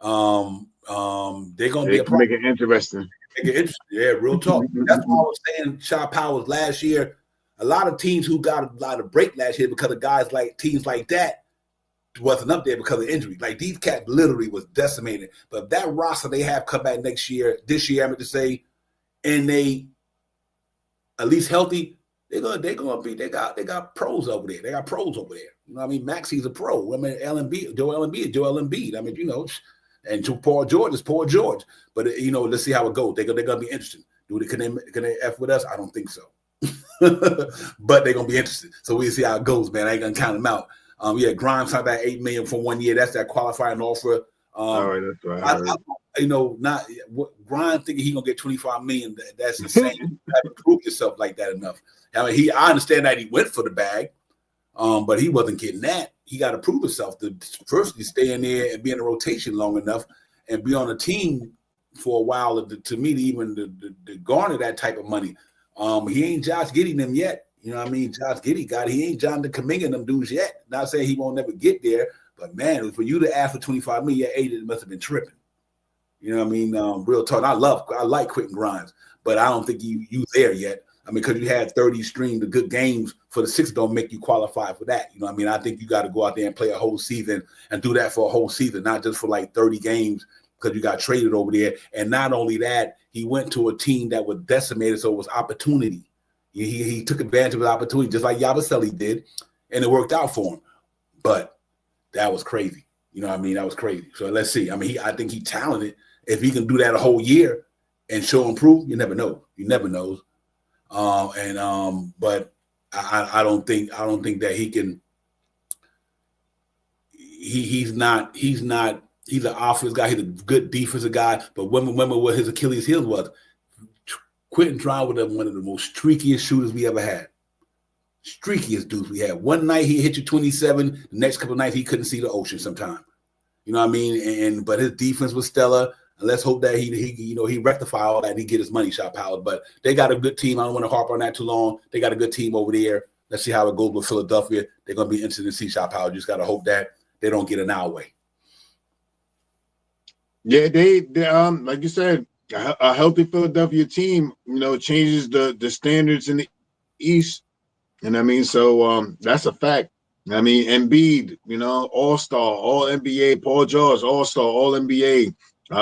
they're going to be a problem. Make it interesting. Yeah, real talk. That's why I was saying Sha Powers last year. A lot of teams who got a lot of break last year because of guys like teams like that wasn't up there because of injury. Like these cats literally was decimated. But if that roster they have come back this year, I meant to say, and they at least healthy, they're gonna be. They got pros over there. They got pros over there. You know what I mean? Maxey's a pro. I mean, Joel Embiid. I mean, you know, and to Paul George is Paul George. But you know, let's see how it goes. They're gonna be interesting. Can they F with us? I don't think so. But they're gonna be interested. So we'll see how it goes, man. I ain't gonna count them out. Grimes signed that $8 million for 1 year. That's that qualifying offer. All right, that's right. Not Grimes thinking he's gonna get $25 million. That's insane. You haven't proved yourself like that enough. I mean, I understand that he went for the bag, but he wasn't getting that. He got to prove himself to firstly stay in there and be in a rotation long enough and be on a team for a while to me to even to garner that type of money. He ain't Josh Giddey them yet. You know what I mean? Josh Giddey he ain't John the Kaminga them dudes yet. Not saying he won't never get there, but man, for you to ask for $25 million, your agent must have been tripping. You know what I mean? Real talk. I like Quentin Grimes, but I don't think you there yet. I mean, because you had 30 streamed of good games for the Sixers don't make you qualify for that. You know what I mean? I think you got to go out there and play a whole season and do that for a whole season, not just for like 30 games because you got traded over there. And not only that, he went to a team that was decimated, so it was opportunity. He took advantage of his opportunity, just like Yabusele did, and it worked out for him. But that was crazy. You know what I mean? That was crazy. So let's see. I mean, I think he's talented. If he can do that a whole year and show and prove, you never know. You never knows. But I don't think that he can. He's an offensive guy. He's a good defensive guy. But remember what his Achilles heel was. Quentin Grimes was one of the most streakiest shooters we ever had. Streakiest dudes we had. One night he hit you 27. The next couple of nights he couldn't see the ocean sometime. You know what I mean? But his defense was stellar. And let's hope that he rectify all that and he get his money shot powered. But they got a good team. I don't want to harp on that too long. They got a good team over there. Let's see how it goes with Philadelphia. They're going to be interested in see shot power. Just got to hope that they don't get in our way. Yeah, they like you said, a healthy Philadelphia team, changes the standards in the East. And I mean, so that's a fact. I mean, Embiid, all-star, all-NBA, Paul George, all-star, all-NBA.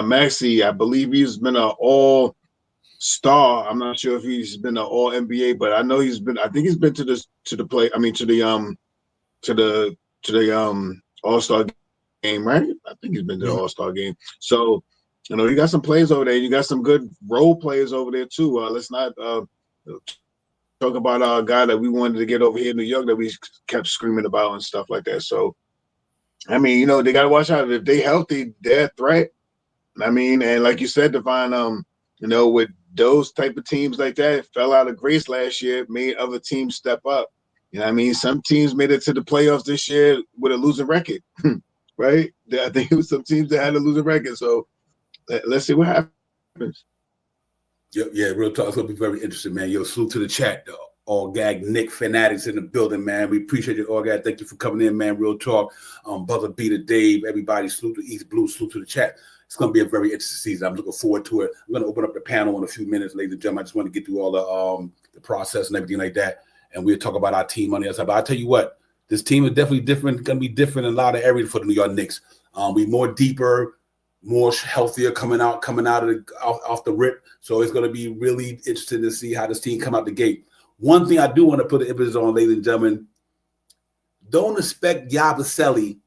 Maxey, I believe he's been an all-star. I'm not sure if he's been an all-NBA, but I know I think he's been to the all-star game, right? I think he's been to the all-star game. So, you got some players over there. You got some good role players over there too. Let's not talk about our guy that we wanted to get over here in New York that we kept screaming about and stuff like that. So, I mean, they got to watch out. If they healthy, they're a threat. I mean, and like you said, Devon, with those type of teams like that, fell out of grace last year, made other teams step up. You know what I mean? Some teams made it to the playoffs this year with a losing record, right? I think it was some teams that had a losing record. So let's see what happens. Yeah, real talk. It's going to be very interesting, man. Yo, salute to the chat, though. All Gag Nick fanatics in the building, man. We appreciate you, All Gag. Thank you for coming in, man. Real talk. Brother Beater Dave, everybody, salute to East Blue, salute to the chat. It's going to be a very interesting season. I'm looking forward to it. I'm going to open up the panel in a few minutes, ladies and gentlemen. I just want to get through all the process and everything like that, and we'll talk about our team on the other side. But I'll tell you what, this team is definitely different. Going to be different in a lot of areas for the New York Knicks. We more deeper, more healthier coming out off the rip. So it's going to be really interesting to see how this team come out the gate. One thing I do want to put an emphasis on, ladies and gentlemen, don't expect Yabusele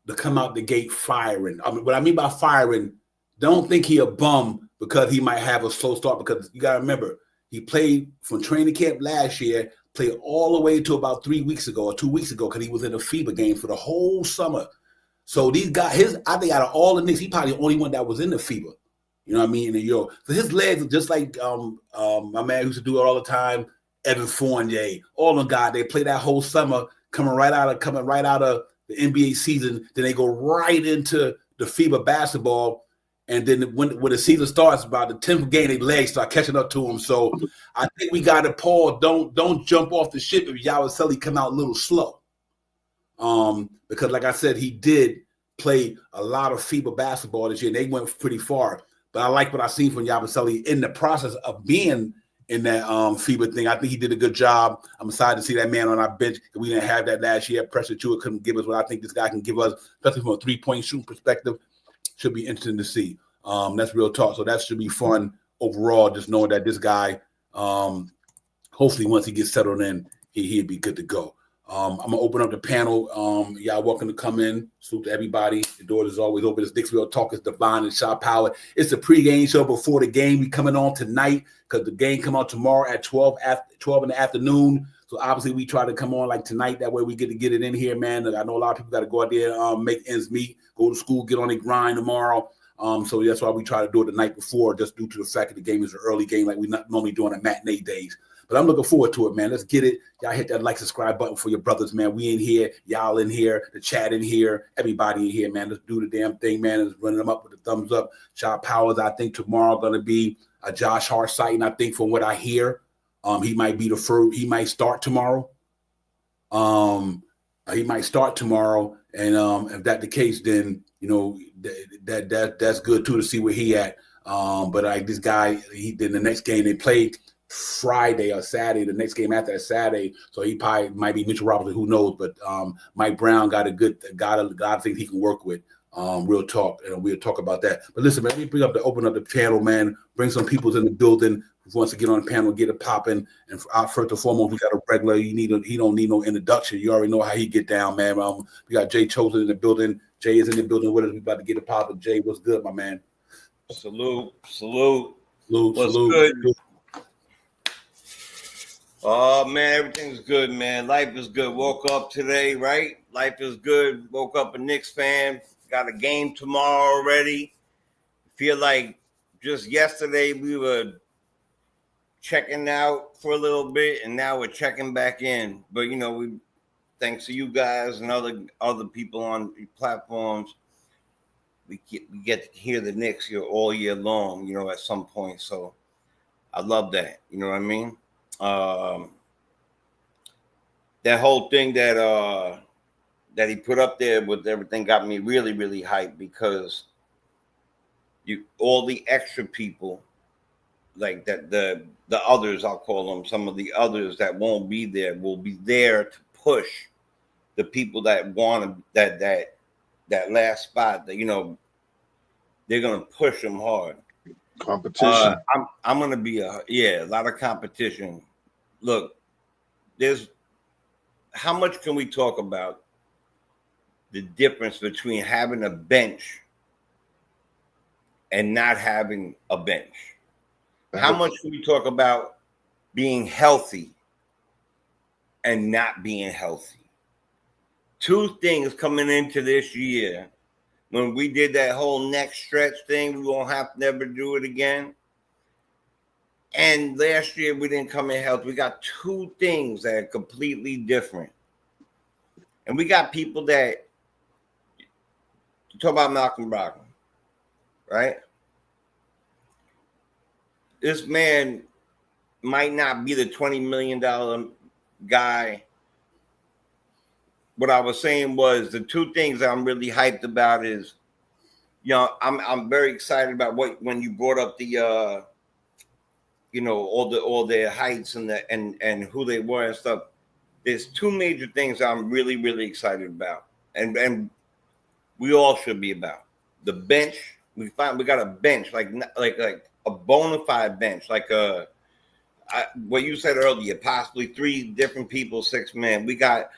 to come out the gate firing. I mean, what I mean by firing, don't think he a bum because he might have a slow start, because you got to remember, he played from training camp last year, played all the way to about 3 weeks ago or 2 weeks ago because he was in a FIBA game for the whole summer. So these guys, I think out of all the Knicks, he probably the only one that was in the FIBA. You know what I mean? In the Euro. So his legs are just like my man who used to do it all the time, Evan Fournier. All them guys, they play that whole summer, coming right out of the NBA season. Then they go right into the FIBA basketball. And then when the season starts, about the 10th game, their legs start catching up to them. So I think we got to Paul. Don't jump off the ship if Yabusele come out a little slow. Because like I said, he did play a lot of FIBA basketball this year, and they went pretty far. But I like what I seen from Yabusele in the process of being in that FIBA thing. I think he did a good job. I'm excited to see that man on our bench. We didn't have that last year. Pressure to it couldn't give us what I think this guy can give us, especially from a 3-point shooting perspective. Should be interesting to see. That's real talk. So that should be fun overall, just knowing that this guy, hopefully once he gets settled in, he'd be good to go. I'm going to open up the panel. Y'all welcome to come in. Salute to everybody. The door is always open. It's Knicks Real Talk. It's Divine and Shaw Power. It's the pregame show before the game. We coming on tonight because the game come out tomorrow at 12 in the afternoon. So obviously we try to come on like tonight. That way we get to get it in here, man. I know a lot of people got to go out there, make ends meet, go to school, get on the grind tomorrow. So that's why we try to do it the night before, just due to the fact that the game is an early game like we're not normally doing on matinee days. But I'm looking forward to it, man. Let's get it. Y'all hit that like, subscribe button for your brothers, man. We in here. Y'all in here. The chat in here. Everybody in here, man. Let's do the damn thing, man. Let's run them up with the thumbs up. Shaw Powers, I think tomorrow going to be a Josh Hart sighting, I think, from what I hear. He might be the first. He might start tomorrow. He might start tomorrow. And if that's the case, then, you know, that's good, too, to see where he at. But like this guy, then the next game they played Friday or Saturday, the next game after that Saturday, so he probably might be Mitchell Robinson, who knows, but Mike Brown got I think he can work with. Real talk, and we'll talk about that. But listen, man, let me open up the panel, man, bring some people in the building who wants to get on the panel, get it popping. And first and foremost, we got a regular. He don't need no introduction. You already know how he get down, man. We got Jay Chosen in the building. Jay is in the building with us. We about to get it popping. Jay, what's good, my man? Salute. What's good? Oh, man, everything's good, man. Life is good. Woke up today, right? Life is good. Woke up a Knicks fan. Got a game tomorrow already. Feel like just yesterday we were checking out for a little bit, and now we're checking back in. But, you know, we thanks to you guys and other people on platforms, we get to hear the Knicks here all year long, you know, at some point. So I love that. You know what I mean? That whole thing that he put up there with everything got me really, really hyped, because all the extra people, like that, the others, I'll call them, some of the others that won't be there will be there to push the people that want that last spot, that, you know, they're gonna push them hard. Competition. I'm gonna be a lot of competition. Look, how much can we talk about the difference between having a bench and not having a bench? How much can we talk about being healthy and not being healthy? Two things coming into this year. When we did that whole next stretch thing, we won't have to never do it again. And last year we didn't come in healthy. We got two things that are completely different. And we got people that talk about Malcolm Brogdon, right? This man might not be the $20 million guy. What I was saying was the two things I'm really hyped about is, you know, I'm very excited about when you brought up the you know, all their heights and who they were and stuff. There's two major things I'm really, really excited about, and we all should be about. The bench. We got a bench, like a bona fide bench, like what you said earlier, possibly 3 different people, 6 men. We got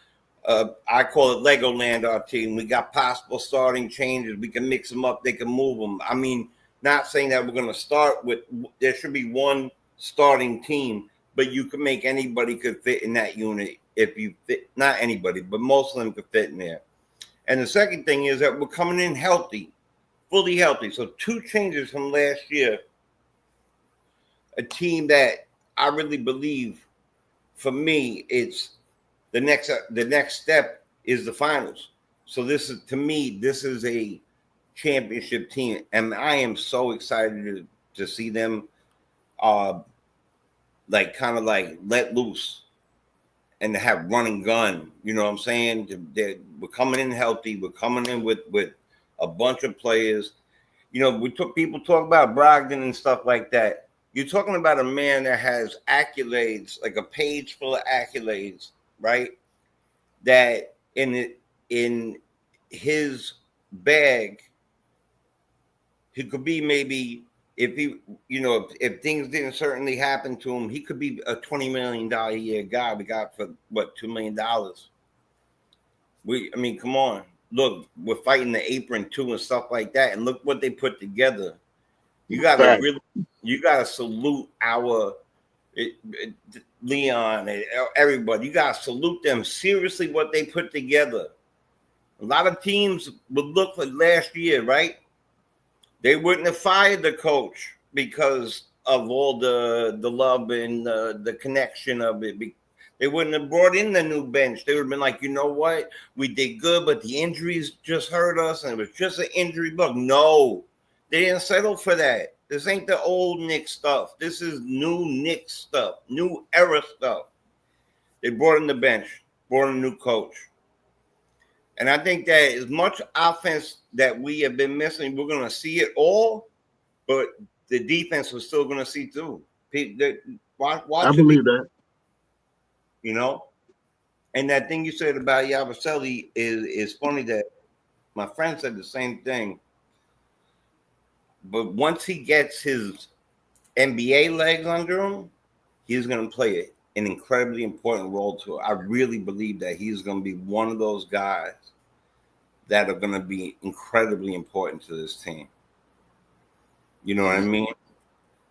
I call it Legoland, our team. We got possible starting changes. We can mix them up. They can move them. I mean, not saying that we're going to start with, there should be one starting team, but you can make anybody could fit in that unit if you fit, not anybody, but most of them could fit in there. And the second thing is that we're coming in healthy, fully healthy. So 2 changes from last year. A team that I really believe, for me, it's the next step is the finals. So this is, to me, this is a championship team, and I am so excited to see them like kind of like let loose and to have run and gun. You know what I'm saying? We're coming in healthy. We're coming in with a bunch of players. You know, people talk about Brogdon and stuff like that. you're talking about a man that has accolades, like a page full of accolades, right? That in his bag, he could be maybe, if he, if things didn't certainly happen to him, he could be a $20 million a year guy. We got for what, $2 million. I mean, come on. Look, we're fighting the apron too and stuff like that. And look what they put together. You gotta salute our Leon and everybody. You gotta salute them. Seriously, what they put together. A lot of teams would look like last year, right? They wouldn't have fired the coach because of all the love and the connection of it. They wouldn't have brought in the new bench. They would have been like, you know what? We did good, but the injuries just hurt us, and it was just an injury bug. No, they didn't settle for that. This ain't the old Knicks stuff. This is new Knicks stuff, new era stuff. They brought in the bench, brought in a new coach. And I think that as much offense that we have been missing, we're going to see it all, but the defense we're still going to see too. Watch I believe that. And that thing you said about Yabusele is funny that my friend said the same thing. But once he gets his NBA legs under him, he's going to play an incredibly important role to it. I really believe that he's going to be one of those guys that are going to be incredibly important to this team. You know what I mean?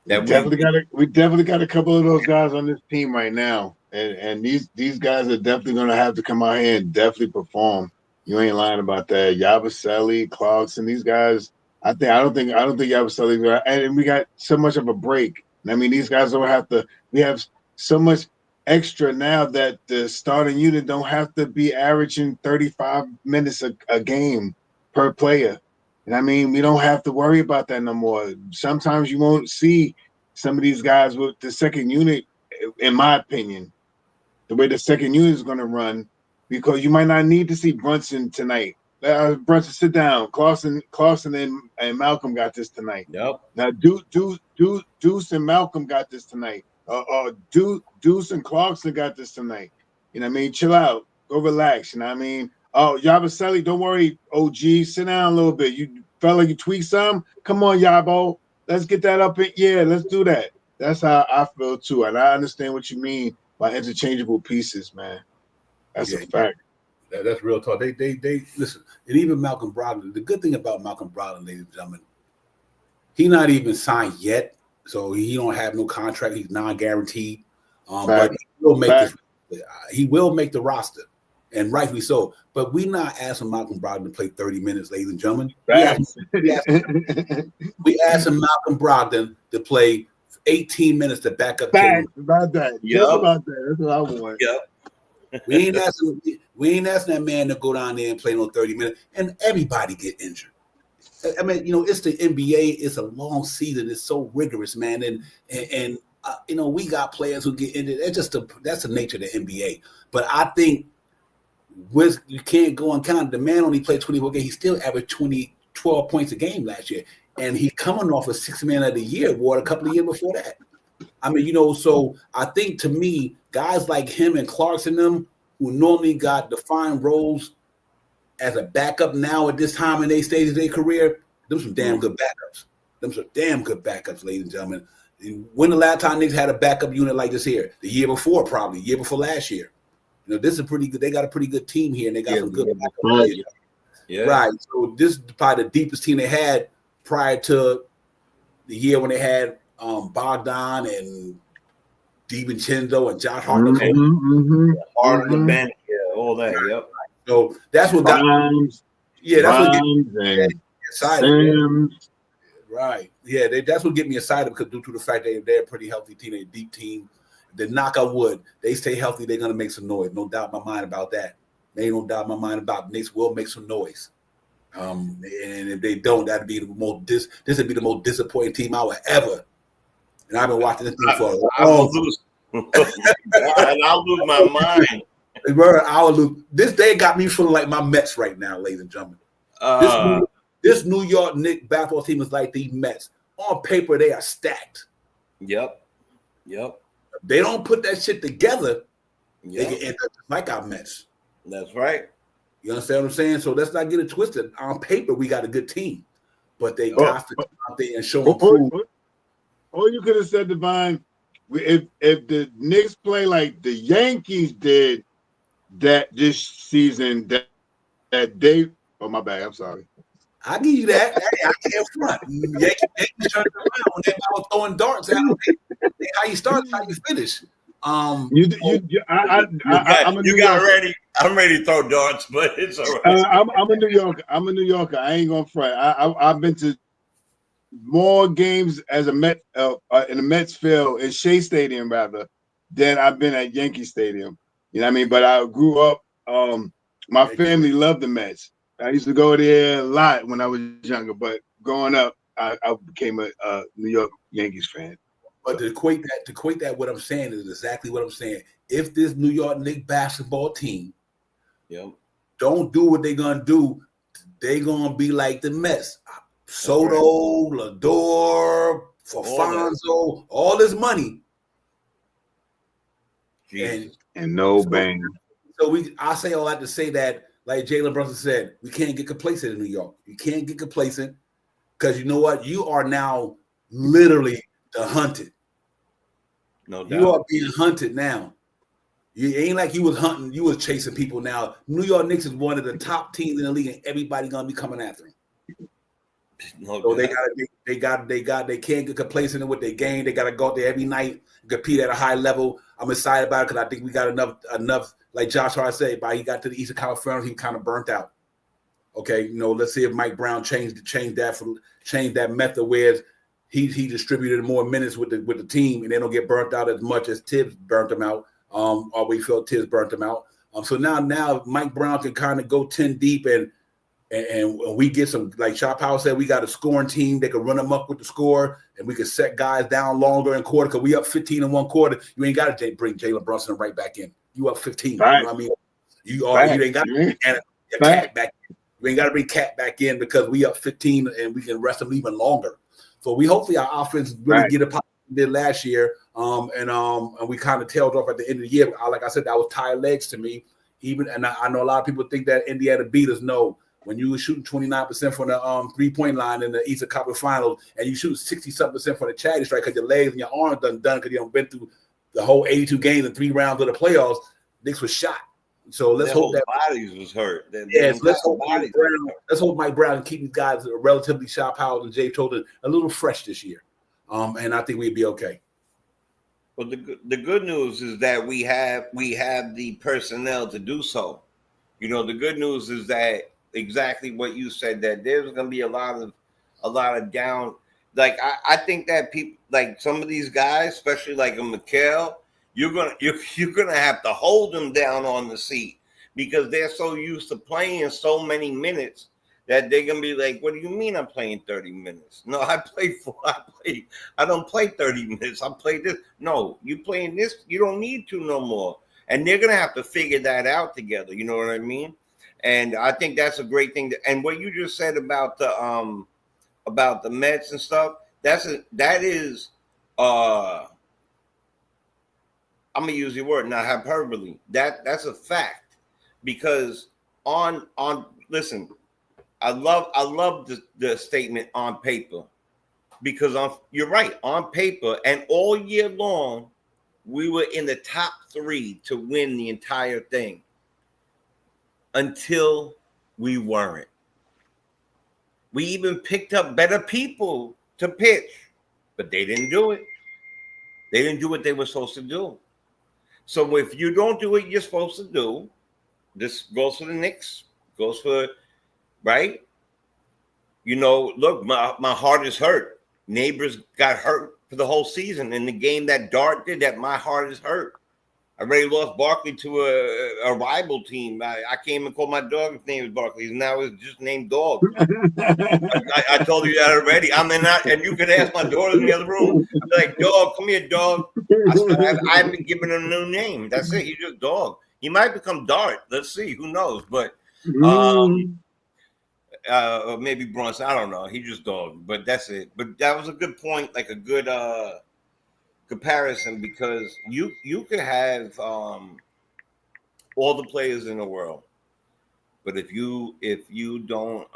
We definitely got a couple of those guys on this team right now. And these guys are definitely going to have to come out here and definitely perform. You ain't lying about that. Yabusele, Clarkson, these guys. I don't think Yabusele. And we got so much of a break. I mean, these guys don't have to. We have so much extra now that the starting unit don't have to be averaging 35 minutes a game per player. And I mean, we don't have to worry about that no more. Sometimes you won't see some of these guys with the second unit, in my opinion, the way the second unit is going to run, because you might not need to see Brunson tonight. Brunson, sit down. Clausen and Malcolm got this tonight. Yep. Now, Deuce and Malcolm got this tonight. Deuce and Clarkson got this tonight. You know what I mean? Chill out. Go relax. You know what I mean? Oh, Yabusele, don't worry, OG. Sit down a little bit. You felt like you tweaked some? Come on, Yabo. Let's get that up. Yeah, let's do that. That's how I feel, too. And I understand what you mean by interchangeable pieces, man. That's a fact. That's real talk. They listen. And even Malcolm Brogdon, the good thing about Malcolm Brogdon, ladies and gentlemen, he's not even signed yet. So he don't have no contract. He's non-guaranteed. But he will make the roster, and rightfully so. But we're not asking Malcolm Brogdon to play 30 minutes, ladies and gentlemen. We asking Malcolm Brogdon to play 18 minutes to back up. About that. Yep. Just about that. That's what I want. Yep. We ain't asking that man to go down there and play no 30 minutes, and everybody get injured. I mean, it's the NBA. It's a long season. It's so rigorous, man. And we got players who get injured. That's the nature of the NBA. But I think you can't go and count. The man only played 24 games. He still averaged 12 points a game last year. And he's coming off a 6th Man of the Year award a couple of years before that. I mean, so I think, to me, guys like him and Clarkson, them, who normally got defined roles as a backup now at this time in their stage of their career, them some damn good backups. Them some damn good backups, ladies and gentlemen. When the last time Knicks had a backup unit like this here? The year before, probably. Year before last year. This is pretty good. They got a pretty good team here, and they got some good backup players. Yeah. Right. So this is probably the deepest team they had prior to the year when they had Bogdan and DiVincenzo and Josh Hart. Hard on the bench, all that. Yep. So that's what got that's what get me excited. Right. Yeah, that's what get me excited, because due to the fact that they're a pretty healthy team, they're a deep team. The knock on wood, they stay healthy, they're gonna make some noise. No doubt in my mind about that. There ain't no doubt in my mind about it. Knicks will make some noise. And if they don't, that'd be the most this would be the most disappointing team I would ever. And I've been watching this thing for a long time. And I'll lose my mind. I would lose. This day got me feeling like my Mets right now, ladies and gentlemen. This New York Knicks basketball team is like the Mets. On paper, they are stacked. Yep. If they don't put that shit together, they Yep. can end up just like our Mets. That's right. You understand what I'm saying? So let's not get it twisted. On paper, we got a good team, but they Oh, got to come out there and show Or, and prove. or you could have said, Divine, if the Knicks play like the Yankees did that this season, that they. Oh, my bad. I'm sorry. I give you that. Hey, I can't front. Yankees turned it around when they were throwing darts at them. How you start, how you finish. I'm a You New got Yorker. ready. I'm ready to throw darts, but it's all right. I'm a New Yorker. I'm a New Yorker. I ain't gonna front. I've been to more games as a Met in the Mets field in Shea Stadium rather than I've been at Yankee Stadium. You know what I mean? But I grew up. My family loved the Mets. I used to go there a lot when I was younger. But growing up, I became a New York Yankees fan. But to equate that, what I'm saying is exactly what I'm saying. If this New York Knicks basketball team don't do what they're gonna do, they're gonna be like the Mets. Soto, Lindor, Fonzo, all this money. Jesus. And no bang. So I say all that to say that, like Jalen Brunson said, we can't get complacent in New York. You can't get complacent because you know what? You are now literally the hunted. No doubt. You are being hunted now. You ain't like you was hunting, you was chasing people now. New York Knicks is one of the top teams in the league, and everybody gonna be coming after them. No So doubt. they can't get complacent in what they gain. They gotta go out there every night and compete at a high level. I'm excited about it because I think we got enough, like Josh Hart said, by he got to the Eastern Conference Finals, he kind of burnt out. Okay, let's see if Mike Brown changed that method where he distributed more minutes with the team, and they don't get burnt out as much as Tibbs burnt them out. Or we felt Tibbs burnt them out. So now Mike Brown can kind of go 10 deep and we get some, like Shot Powell said, we got a scoring team that can run them up with the score, and we can set guys down longer in quarter because we up 15 in one quarter. You ain't got to bring Jalen Brunson right back in. You up 15. Right. You know what I mean? You ain't got to bring Cat back in. You ain't got to bring Cat back in because we up 15 and we can rest them even longer. So hopefully our offense really get a pop did last year. And we kind of tailed off at the end of the year. Like I said, that was tired legs to me. And I know a lot of people think that Indiana beat us. No. When you were shooting 29% from the 3-point line in the Eastern Conference Finals, and you shoot 60-something% from the charity strike because your legs and your arms done because you been through the whole 82 games and 3 rounds of the playoffs, Knicks was shot. So let's hope that bodies was hurt. Let's hope Mike Brown can keep these guys relatively sharp Powell and Jay Toten a little fresh this year. And I think we'd be okay. Well, the good news is that we have the personnel to do so. The good news is that exactly what you said, that there's going to be a lot of down. Like I think that people, like some of these guys, especially like a Mikal, you're gonna have to hold them down on the seat because they're so used to playing so many minutes that they're gonna be like, "What do you mean I'm playing 30 minutes? No, I don't play 30 minutes. I play this. No, you playing this. You don't need to no more." And they're gonna have to figure that out together. You know what I mean? And I think that's a great thing. And what you just said about the Mets and stuff, that is I'm gonna use your word, not hyperbole. That's a fact, because listen, I love the statement on paper, because you're right, on paper and all year long we were in the top 3 to win the entire thing. Until we weren't. We even picked up better people to pitch, but they didn't do it. They didn't do what they were supposed to do. So if you don't do what you're supposed to do, this goes for the Knicks, goes for, right? Look, my heart is hurt. Neighbors got hurt for the whole season. In the game that Dart did, that my heart is hurt. I already lost Barkley to a rival team. I came and called my dog. His name is Barkley. Now it's just named Dog. I told you that already. And you could ask my daughter in the other room. I'm like, Dog, come here, Dog. I haven't given him a new name. That's it. He's just Dog. He might become Dart. Let's see. Who knows? But maybe Brunson. I don't know. He just Dog. But that's it. But that was a good point. Like a good comparison because you could have all the players in the world, but if you don't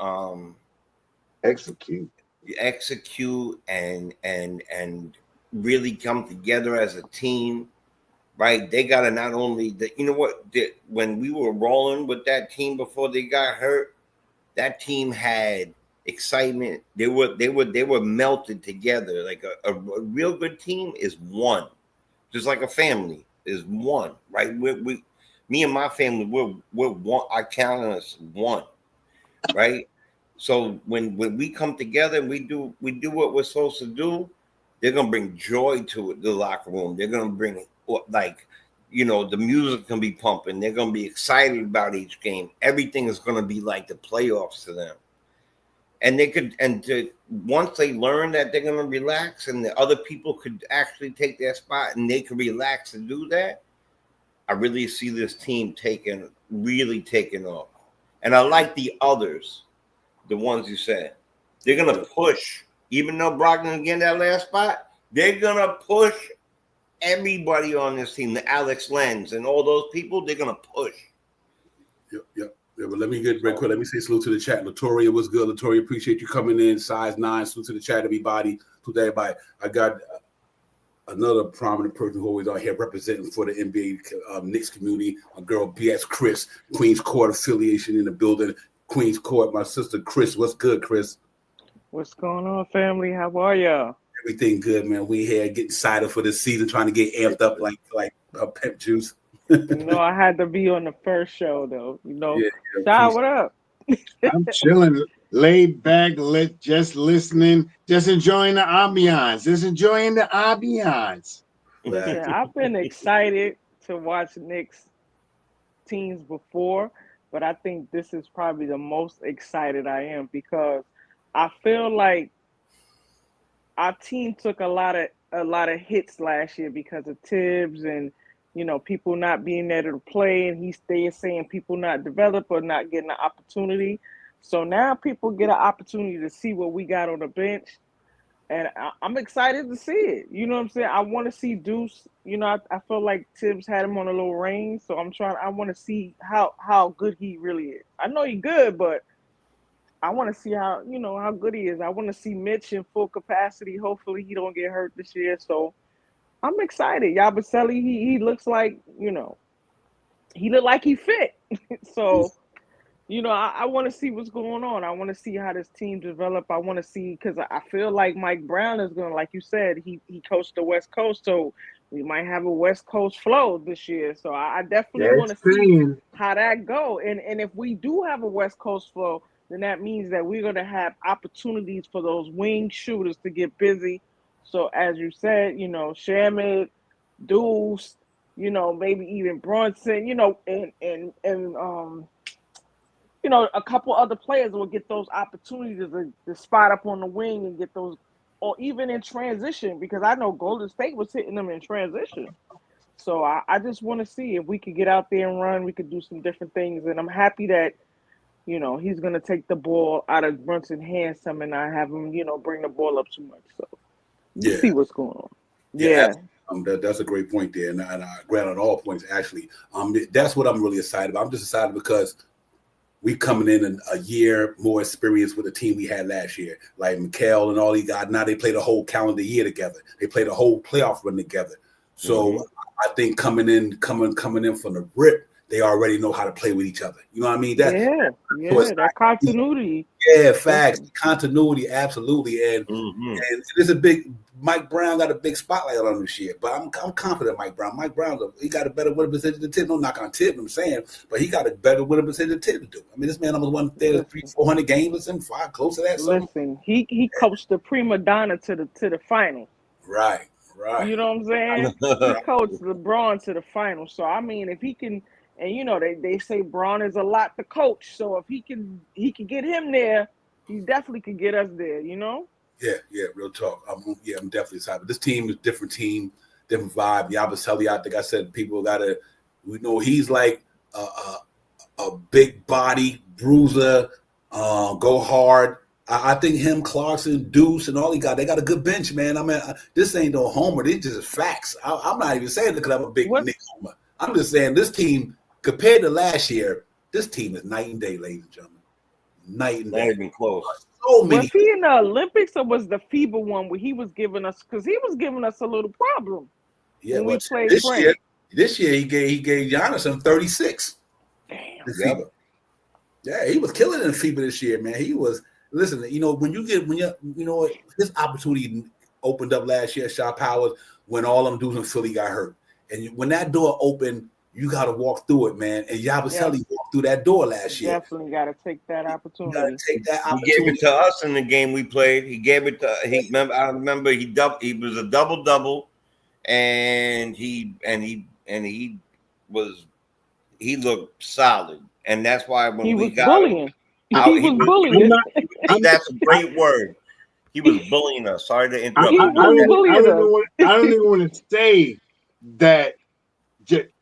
Execute. execute and really come together as a team, right? They gotta not only when we were rolling with that team before they got hurt, that team had excitement. They were melted together. Like a real good team is one, just like a family is one, right? Me and my family, we're one. I count us one, right? So when we come together and we do what we're supposed to do, they're gonna bring joy to the locker room. They're gonna bring the music can be pumping. They're gonna be excited about each game. Everything is gonna be like the playoffs to them. And once they learn that they're gonna relax and the other people could actually take their spot and they can relax and do that, I really see this team really taking off. And I like the others, the ones you said. They're gonna push, even though Brogdon get that last spot, they're gonna push everybody on this team, the Alex Lenz and all those people, they're gonna push. Yep. Yeah, but let me get real quick. Let me say salute to the chat. Latoria, what's good? Latoria, appreciate you coming in. Size 9. Salute to the chat, everybody. Salute to everybody. I got another prominent person who always out here representing for the NBA Knicks community. My girl BS Chris, Queens Court affiliation in the building. Queens Court, my sister Chris. What's good, Chris? What's going on, family? How are y'all? Everything good, man. We here getting excited for this season, trying to get amped up like pep juice. I had to be on the first show, though. Yeah, Shai, what up? I'm chilling, laid back, just listening, just enjoying the ambiance. Listen, I've been excited to watch Knicks teams before, but I think this is probably the most excited I am because I feel like our team took a lot of hits last year because of Tibbs and people not being there to play, and he stays saying people not develop or not getting an opportunity. So now people get an opportunity to see what we got on the bench, and I'm excited to see it. You know what I'm saying? I want to see Deuce. I feel like Tibbs had him on a little range, so I want to see how good he really is. I know he's good, but I want to see how good he is. I want to see Mitch in full capacity. Hopefully he don't get hurt this year. So I'm excited. Yabusele, he looks like, he looked like he fit. So, I want to see what's going on. I want to see how this team develop. I want to see, because I feel like Mike Brown is going to, like you said, he coached the West Coast. So we might have a West Coast flow this year. So I definitely want to see how that go. And if we do have a West Coast flow, then that means that we're going to have opportunities for those wing shooters to get busy. So as you said, Shamit, Deuce, maybe even Brunson, and a couple other players will get those opportunities to spot up on the wing and get those, or even in transition, because I know Golden State was hitting them in transition. So I just want to see if we could get out there and run, we could do some different things. And I'm happy that, he's going to take the ball out of Brunson's hands some and not have him, bring the ball up too much. So we'll see what's going on. Yeah. That's a great point there. And I agree on all points, actually. That's what I'm really excited about. I'm just excited because we coming in a year more experience with the team we had last year. Like Mikal and all these guys, now they played a whole calendar year together. They played a whole playoff run together. So I think coming in from the rip, they already know how to play with each other. You know what I mean? That continuity. Yeah, facts. Continuity, absolutely. And it's a big Mike Brown got a big spotlight on him this year. But I'm confident Mike Brown. Mike Brown, he got a better winning percentage than Tibbs. No knock on Tibbs, I'm saying, but he got a better winning percentage than Tibbs do. I mean, this man almost won 300-400 games with him, 5 close to that. Listen, he coached the prima donna to the final. Right. You know what I'm saying? He coached LeBron to the final. So I mean, if he can. And they say Braun is a lot to coach. So if he can get him there, he definitely could get us there, Yeah, real talk. I'm definitely excited. This team is different team, different vibe. Yabusele, I think I said people we know he's like a big body bruiser, go hard. I think him, Clarkson, Deuce, and all they got a good bench, man. I mean, this ain't no homer. These just facts. I'm not even saying it because I'm a big What- Nick homer. I'm just saying this team, compared to last year, this team is night and day, ladies and gentlemen. Night and Not day. even close. So many. Was he in the Olympics or was the FIBA one where he was giving us? Because he was giving us a little problem. Yeah, when we but played this France. year, he gave Giannis some 36. Damn. in Yep. FIBA. Yeah, he was killing it in FIBA this year, man. He was. Listen, when his opportunity opened up last year, Shaw Powers, when all them dudes in Philly got hurt, and when that door opened, you got to walk through it, man. And Yabusele walked through that door last year. Definitely got to take that You opportunity. got to take that He opportunity. gave it to us in the game we played. He gave it to. I remember he was a double, and he looked solid, and that's why when He we was got bullying. him, out, He was bullying. that's a great word. He was bullying us. Sorry to interrupt. He I was don't bullying us. even want to say that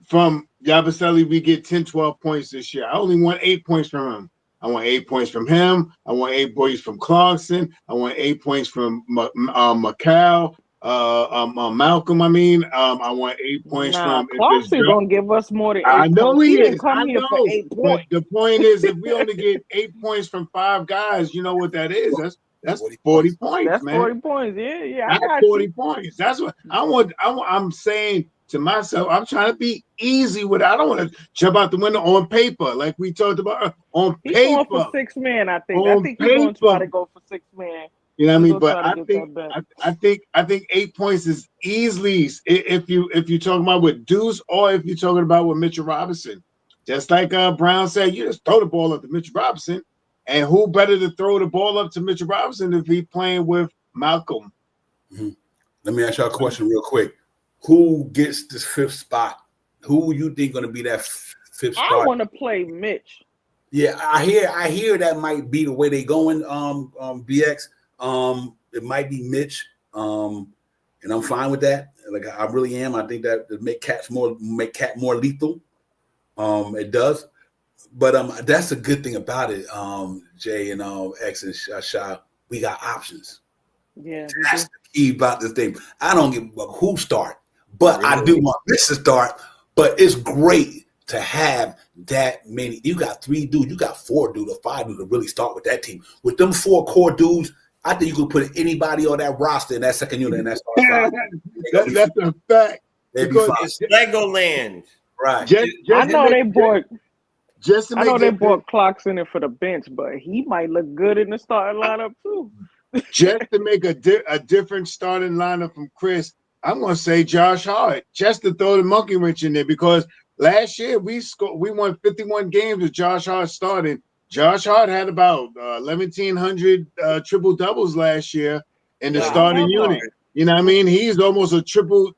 from Yabusele we get 10, 12 points this year. I only want 8 points from him. I want 8 points from him. I want 8 points from Clarkson. I want 8 points from Macau. Malcolm. I want 8 points Nah, from. Clarkson gonna give us more than 8 I know points. he He didn't is. come I here know. for 8 But points. the point is, if we only get 8 points from 5 guys, you know what that is? That's 40 points, That's man. 40 points. Yeah, I That's got 40 you. points. That's what I want. I'm saying to myself, I'm trying to be easy with it. I don't want to jump out the window on paper, like we talked about on He's paper. going for 6 man, I think. On I think he's going to try paper. to go for 6 man. You know what I He's mean? gonna But try to I get think that back. I think 8 points is easily if you're talking about with Deuce or if you're talking about with Mitchell Robinson. Just like Brown said, you just throw the ball up to Mitchell Robinson, and who better to throw the ball up to Mitchell Robinson if he's playing with Malcolm? Mm-hmm. Let me ask y'all a question real quick. Who gets this 5th spot? Who you think going to be that 5th spot? I want to play Mitch. Yeah, I hear that might be the way they going. BX. It might be Mitch. And I'm fine with that. Like I really am. I think that it make Cat more lethal. It does. But that's a good thing about it. Jay and X and Sha, we got options. Yeah, That's the key about this thing. I don't give a who start, but I do want Mitch to start. But it's great to have that many. You got 3 dudes, you got 4 dudes or 5 dudes to really start with that team. With them 4 core dudes, I think you could put anybody on that roster in that second unit and that's That's a fact. Because it's Legoland. Right. I know they bought Clarkson in for the bench, but he might look good in the starting lineup too. just to make a different starting lineup from Chris, I'm going to say Josh Hart, just to throw the monkey wrench in there, because last year we won 51 games with Josh Hart starting. Josh Hart had about 1,100 triple doubles last year in the starting unit. You know what I mean? He's almost a triple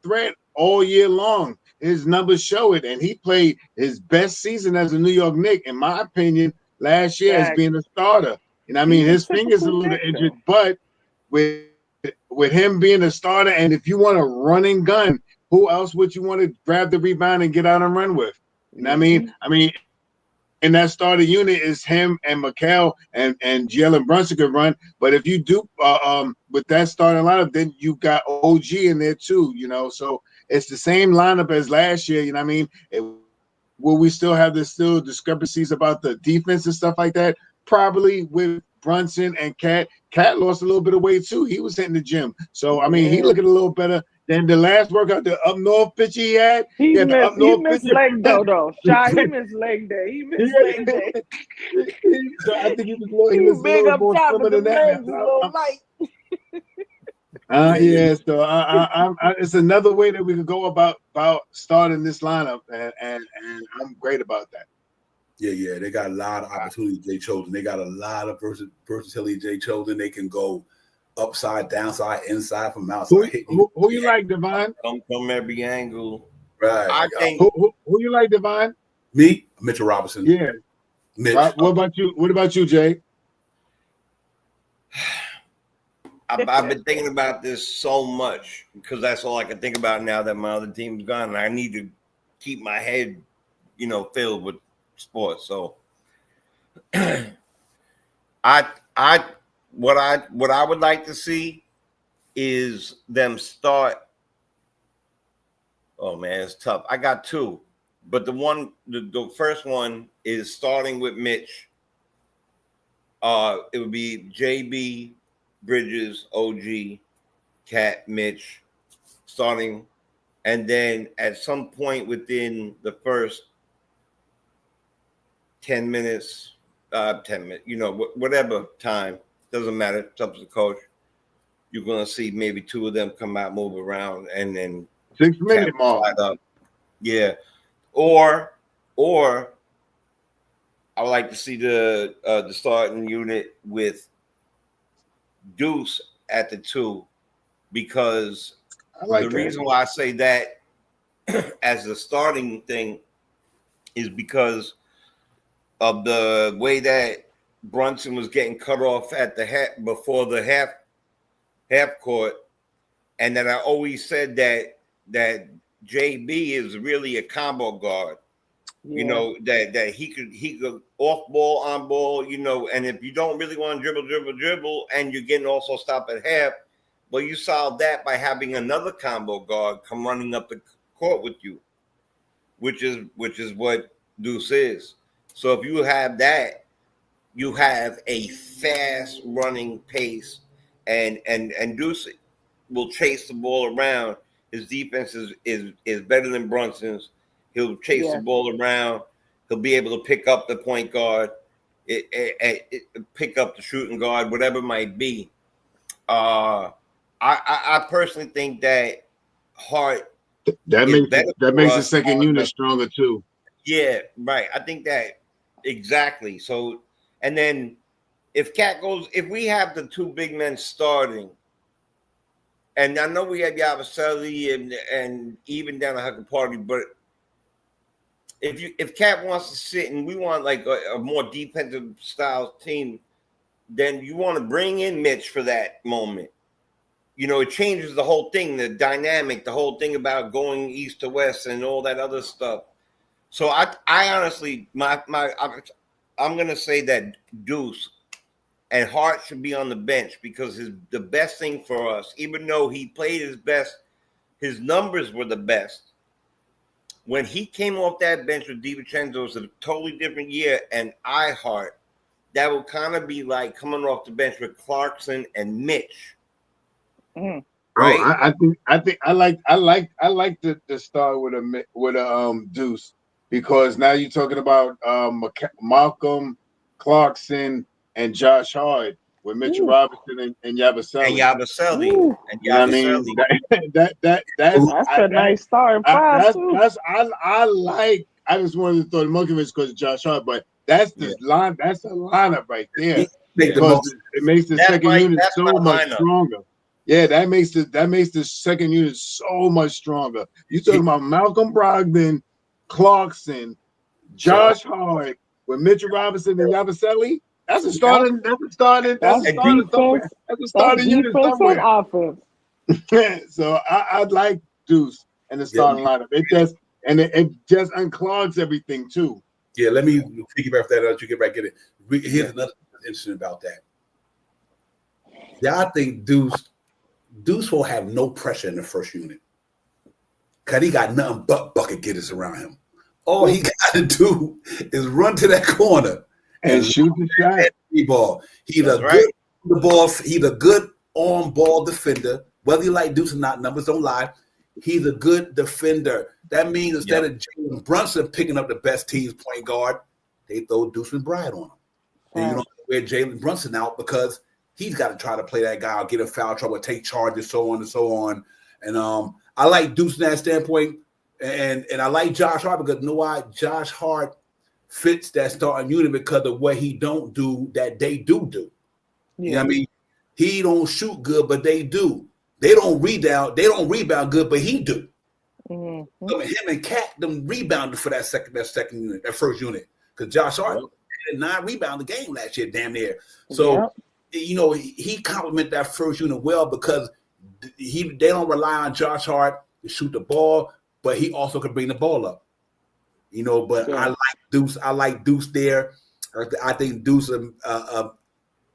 threat all year long. His numbers show it, and he played his best season as a New York Knick, in my opinion, last year as being a starter. You know what I mean? His finger's a little injured, but with him being a starter, and if you want a running gun, who else would you want to grab the rebound and get out and run with? You know what I mean? And that starter unit is him and Macau and Jalen Brunson could run. But if you do with that starting lineup, then you got OG in there too, you know. So it's the same lineup as last year, you know what I mean? Will we still have still discrepancies about the defense and stuff like that? Probably with Brunson and Cat. Cat lost a little bit of weight too. He was hitting the gym. So I mean, he looking a little better than the last workout, the up north pitch he had. He missed leg day though. Shy, he missed leg day. He missed leg day. So I think he was big up top of the legs, a little light. Yeah. So I it's another way that we could go about starting this lineup, and I'm great about that. Yeah, they got a lot of opportunities. Jay Chosen, they got a lot of versatility. Jay Chosen, they can go upside, downside, inside, from outside. Who you like, Divine? Come every angle. Right. I think who you like, Divine? Me, Mitchell Robinson. Yeah. Mitch. What about you? What about you, Jay? I've been thinking about this so much because that's all I can think about now that my other team's gone, and I need to keep my head, filled with sports. So What I would like to see is them start. Oh man, it's tough. I got two, but the first one is starting with Mitch. It would be JB, Bridges, OG, Cat, Mitch, starting, and then at some point within the first 10 minutes, 10 minutes, whatever time, doesn't matter. It's up to the coach. You're gonna see maybe two of them come out, move around, and then 6 minute mark. up. Yeah, or I would like to see the starting unit with Deuce at the 2, because I like the that. reason why I say that as the starting thing is because of the way that Brunson was getting cut off at the before the half court, and that I always said that JB is really a combo guard. Yeah. That he could off ball, on ball, and if you don't really want to dribble, and you're getting also stop at half, well, you solve that by having another combo guard come running up the court with you, which is what Deuce is. So if you have that, you have a fast running pace, and Deuce will chase the ball around. His defense is better than Brunson's. He'll chase the ball around. He'll be able to pick up the point guard, pick up the shooting guard, whatever it might be. I personally think that Hart That makes the second unit stronger too. Yeah, right. I think that exactly. So, and then if we have the two big men starting, and I know we have Yabusele and even down to Huckle Party, but if Cat wants to sit and we want like a more defensive style team, then you want to bring in Mitch for that moment. It changes the whole thing, the dynamic, the whole thing about going east to west and all that other stuff. So I honestly, I'm gonna say that Deuce and Hart should be on the bench, because the best thing for us, even though he played his best, his numbers were the best. When he came off that bench with DiVincenzo, it was a totally different year, and Hart, that would kind of be like coming off the bench with Clarkson and Mitch. Mm. Right? Oh, I think I like the start with a Deuce, because now you're talking about Malcolm, Clarkson, and Josh Hart with Mitchell Robinson and Yabusele. And Yabusele. Ooh. You know what I mean? That's a nice starting five too. I just wanted to throw the monkey wrench because of Josh Hart, but that's the line. That's a lineup right there, because it makes the second unit so much stronger. Yeah, that makes the second unit so much stronger. You talking about Malcolm Brogdon, Clarkson, Josh Hart with Mitchell Robinson and Yabusele? That's a starting. That's a starting unit somewhere. Offense. So I'd like Deuce and the starting lineup. It just unclogs everything too. Yeah, let me piggyback that as you get back in it. Here's another interesting about that. Yeah, I think Deuce will have no pressure in the first unit, because he got nothing but bucket getters around him. All he got to do is run to that corner and shoot the shot. Ball. He's a good on ball defender. Whether you like Deuce or not, numbers don't lie. He's a good defender. That means instead of Jalen Brunson picking up the best team's point guard, they throw Deuce McBride on him. And you don't wear Jalen Brunson out, because he's got to try to play that guy, get in foul trouble, take charges, so on and so on. And I like Deuce in that standpoint, and I like Josh Hart, because you know why? Josh Hart fits that starting unit because of what he don't do that they do. Yeah. You know what I mean? He don't shoot good, but they do. They don't rebound good, but he do. Mm-hmm. So him and Cat them rebounded for that second unit, that first unit, because Josh Hart had 9 rebound the game last year, damn near. So he complemented that first unit well, because they don't rely on Josh Hart to shoot the ball, but he also can bring the ball up. But I like Deuce. I like Deuce there. I think Deuce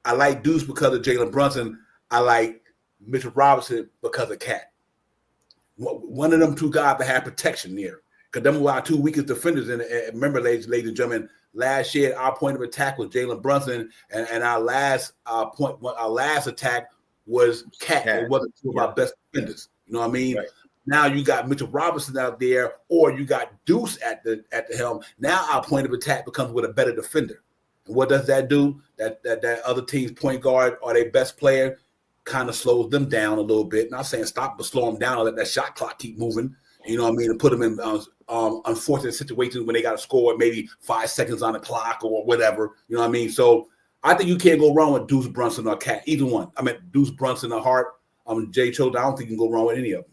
I like Deuce because of Jalen Brunson. I like Mitchell Robinson because of Cat. One of them two guys that have protection there. Because them were our two weakest defenders. And remember, ladies and gentlemen, last year our point of attack was Jalen Brunson, and our last attack was Cat. It wasn't two of our best defenders. You know what I mean? Right. Now you got Mitchell Robinson out there, or you got Deuce at the helm. Now our point of attack becomes with a better defender. And what does that do? That other team's point guard or their best player kind of slows them down a little bit. Not saying stop, but slow them down and let that shot clock keep moving. You know what I mean? And put them in unfortunate situations when they got to score maybe 5 seconds on the clock or whatever. You know what I mean? So I think you can't go wrong with Deuce Brunson or Cat, either one. I mean, Deuce Brunson or Hart, Jay Choate, I don't think you can go wrong with any of them.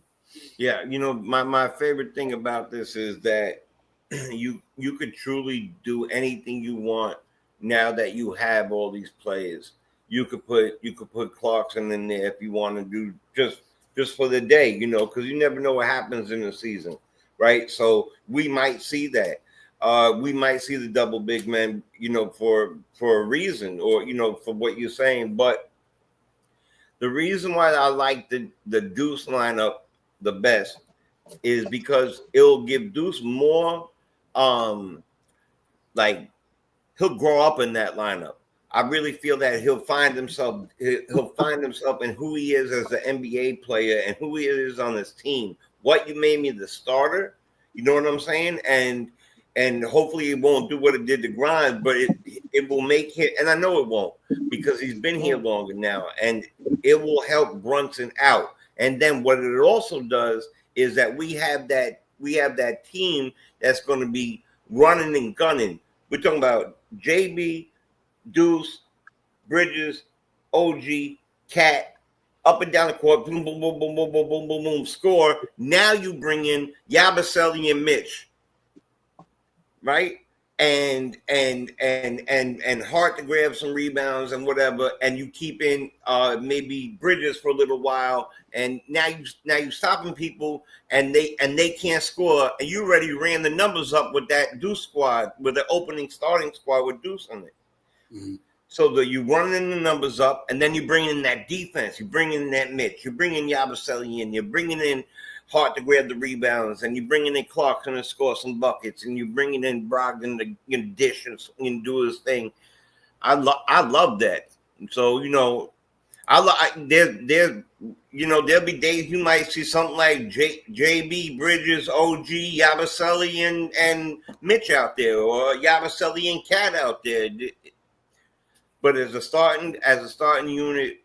Yeah, you know, my favorite thing about this is that you could truly do anything you want now that you have all these players. You could put Clarkson in there if you want to do just for the day, you know, because you never know what happens in the season, right? So we might see that. We might see the double big man, you know, for a reason, or, you know, for what you're saying. But the reason why I like the Deuce lineup the best is because it'll give Deuce more, like, he'll grow up in that lineup. I really feel that he'll find himself in who he is as an NBA player and who he is on his team. What you made me the starter, you know what I'm saying? And hopefully it won't do what it did to Grimes, but it will make him, and I know it won't because he's been here longer now, and it will help Brunson out. And then what it also does is that we have that team that's going to be running and gunning. We're talking about JB, Deuce, Bridges, OG, Cat, up and down the court, boom, boom, boom, boom, boom, boom, boom, boom, boom, score. Now you bring in Yabusele and Mitch, right? And Hart to grab some rebounds and whatever, and you keep in maybe Bridges for a little while, and now you stopping people, and they can't score, and you already ran the numbers up with that Deuce squad, with the opening starting squad with Deuce on it. Mm-hmm. So that you running the numbers up, and then you bring in that defense, you bring in that Mitch, you bring in Yabusele in, you're bringing in Hart to grab the rebounds, and you're bringing in Clarkson to score some buckets, and you're bringing in Brogdon to dish and do his thing. I love that. So, you know, there'll be days you might see something like JB, Bridges, OG, Yabusele, and Mitch out there, or Yabusele and Cat out there. But as a starting unit,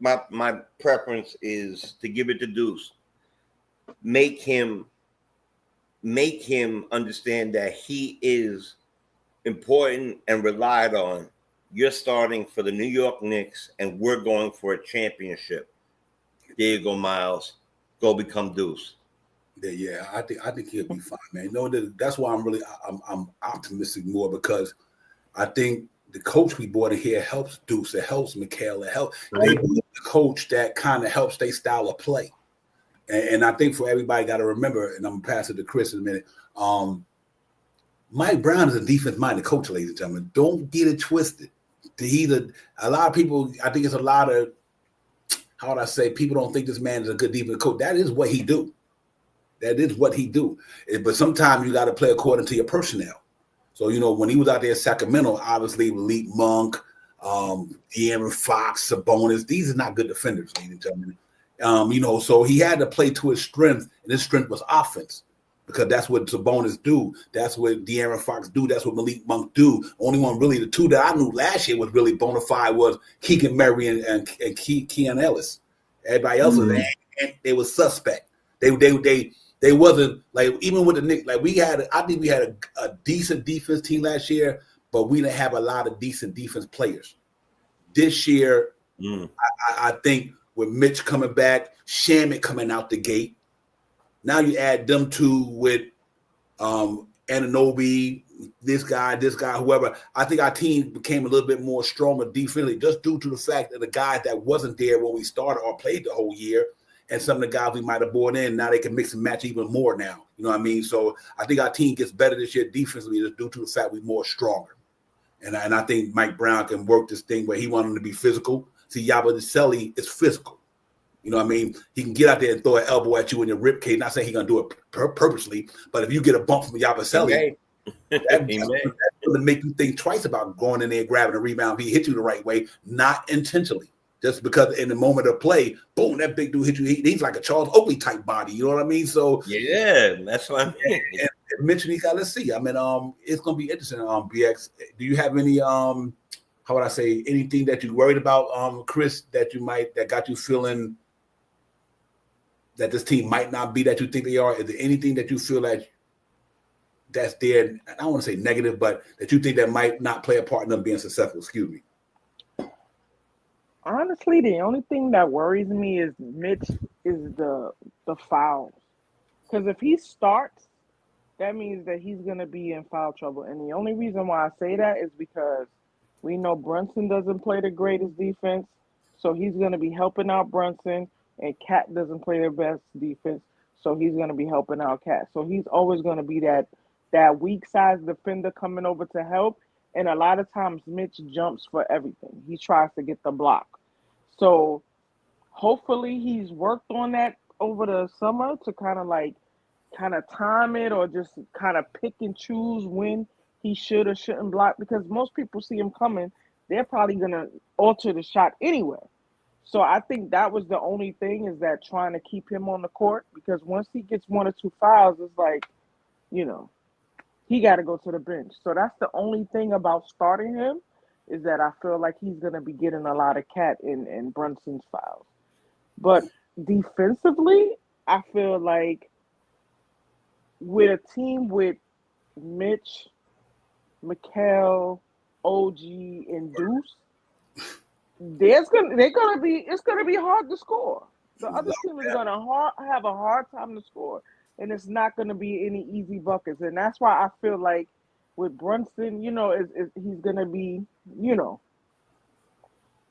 my preference is to give it to Deuce. Make him understand that he is important and relied on. You're starting for the New York Knicks, and we're going for a championship. There you go, Miles. Go become Deuce. Yeah, I think he'll be fine, man. You know, that's why I'm optimistic more, because I think the coach we brought in here helps Deuce. It helps Mikal. It helps the coach that kind of helps their style of play. And I think for everybody got to remember, and I'm going to pass it to Chris in a minute, Mike Brown is a defense-minded coach, ladies and gentlemen. Don't get it twisted. A lot of people, I think it's a lot of, how would I say, people don't think this man is a good defense coach. That is what he do. But sometimes you got to play according to your personnel. So, you know, when he was out there in Sacramento, obviously, Malik Monk, De'Aaron Fox, Sabonis, these are not good defenders, ladies and gentlemen. You know, so he had to play to his strength, and his strength was offense, because that's what Sabonis do. That's what De'Aaron Fox do. That's what Malik Monk do. Only one really, the two that I knew last year was really bona fide was Keegan Murray and Keon Ellis. Everybody else was they were suspect. They wasn't, like, even with the Knicks, like I think we had a decent defense team last year, but we didn't have a lot of decent defense players. This year, I think with Mitch coming back, Shamet coming out the gate, now you add them two with Anunoby, this guy, whoever. I think our team became a little bit more stronger defensively, just due to the fact that the guys that wasn't there when we started or played the whole year, and some of the guys we might have brought in, now they can mix and match even more now. You know what I mean? So I think our team gets better this year defensively, just due to the fact we're more stronger. And I think Mike Brown can work this thing where he wants him to be physical. See, Yabusele is physical. You know what I mean? He can get out there and throw an elbow at you in your rib cage. Not saying he's going to do it purposely, but if you get a bump from Yabusele, that's going to make you think twice about going in there and grabbing a rebound if he hit you the right way, not intentionally. Just because in the moment of play, boom, that big dude hit you. He's like a Charles Oakley type body. You know what I mean? So yeah, that's what I mean. And mention let's see. I mean, it's gonna be interesting. BX, do you have any how would I say anything that you're worried about, Chris, that got you feeling that this team might not be that you think they are? Is there anything that you feel that's there? I don't want to say negative, but that you think that might not play a part in them being successful? Excuse me. Honestly, the only thing that worries me is Mitch is the fouls. Because if he starts, that means that he's going to be in foul trouble. And the only reason why I say that is because we know Brunson doesn't play the greatest defense, so he's going to be helping out Brunson, and Cat doesn't play their best defense, so he's going to be helping out Cat. So he's always going to be that weak-sized defender coming over to help, and a lot of times Mitch jumps for everything. He tries to get the block. So hopefully he's worked on that over the summer to kind of time it or just kind of pick and choose when he should or shouldn't block, because most people see him coming, they're probably going to alter the shot anyway. So I think that was the only thing, is that trying to keep him on the court, because once he gets 1 or 2 fouls, it's like, he got to go to the bench. So that's the only thing about starting him, is that I feel like he's going to be getting a lot of Cat in Brunson's fouls. But defensively, I feel like with a team with Mitch, Mikal, OG, and Deuce, it's gonna be hard to score. The other team is gonna have a hard time to score, and it's not gonna be any easy buckets. And that's why I feel like with Brunson, he's gonna be,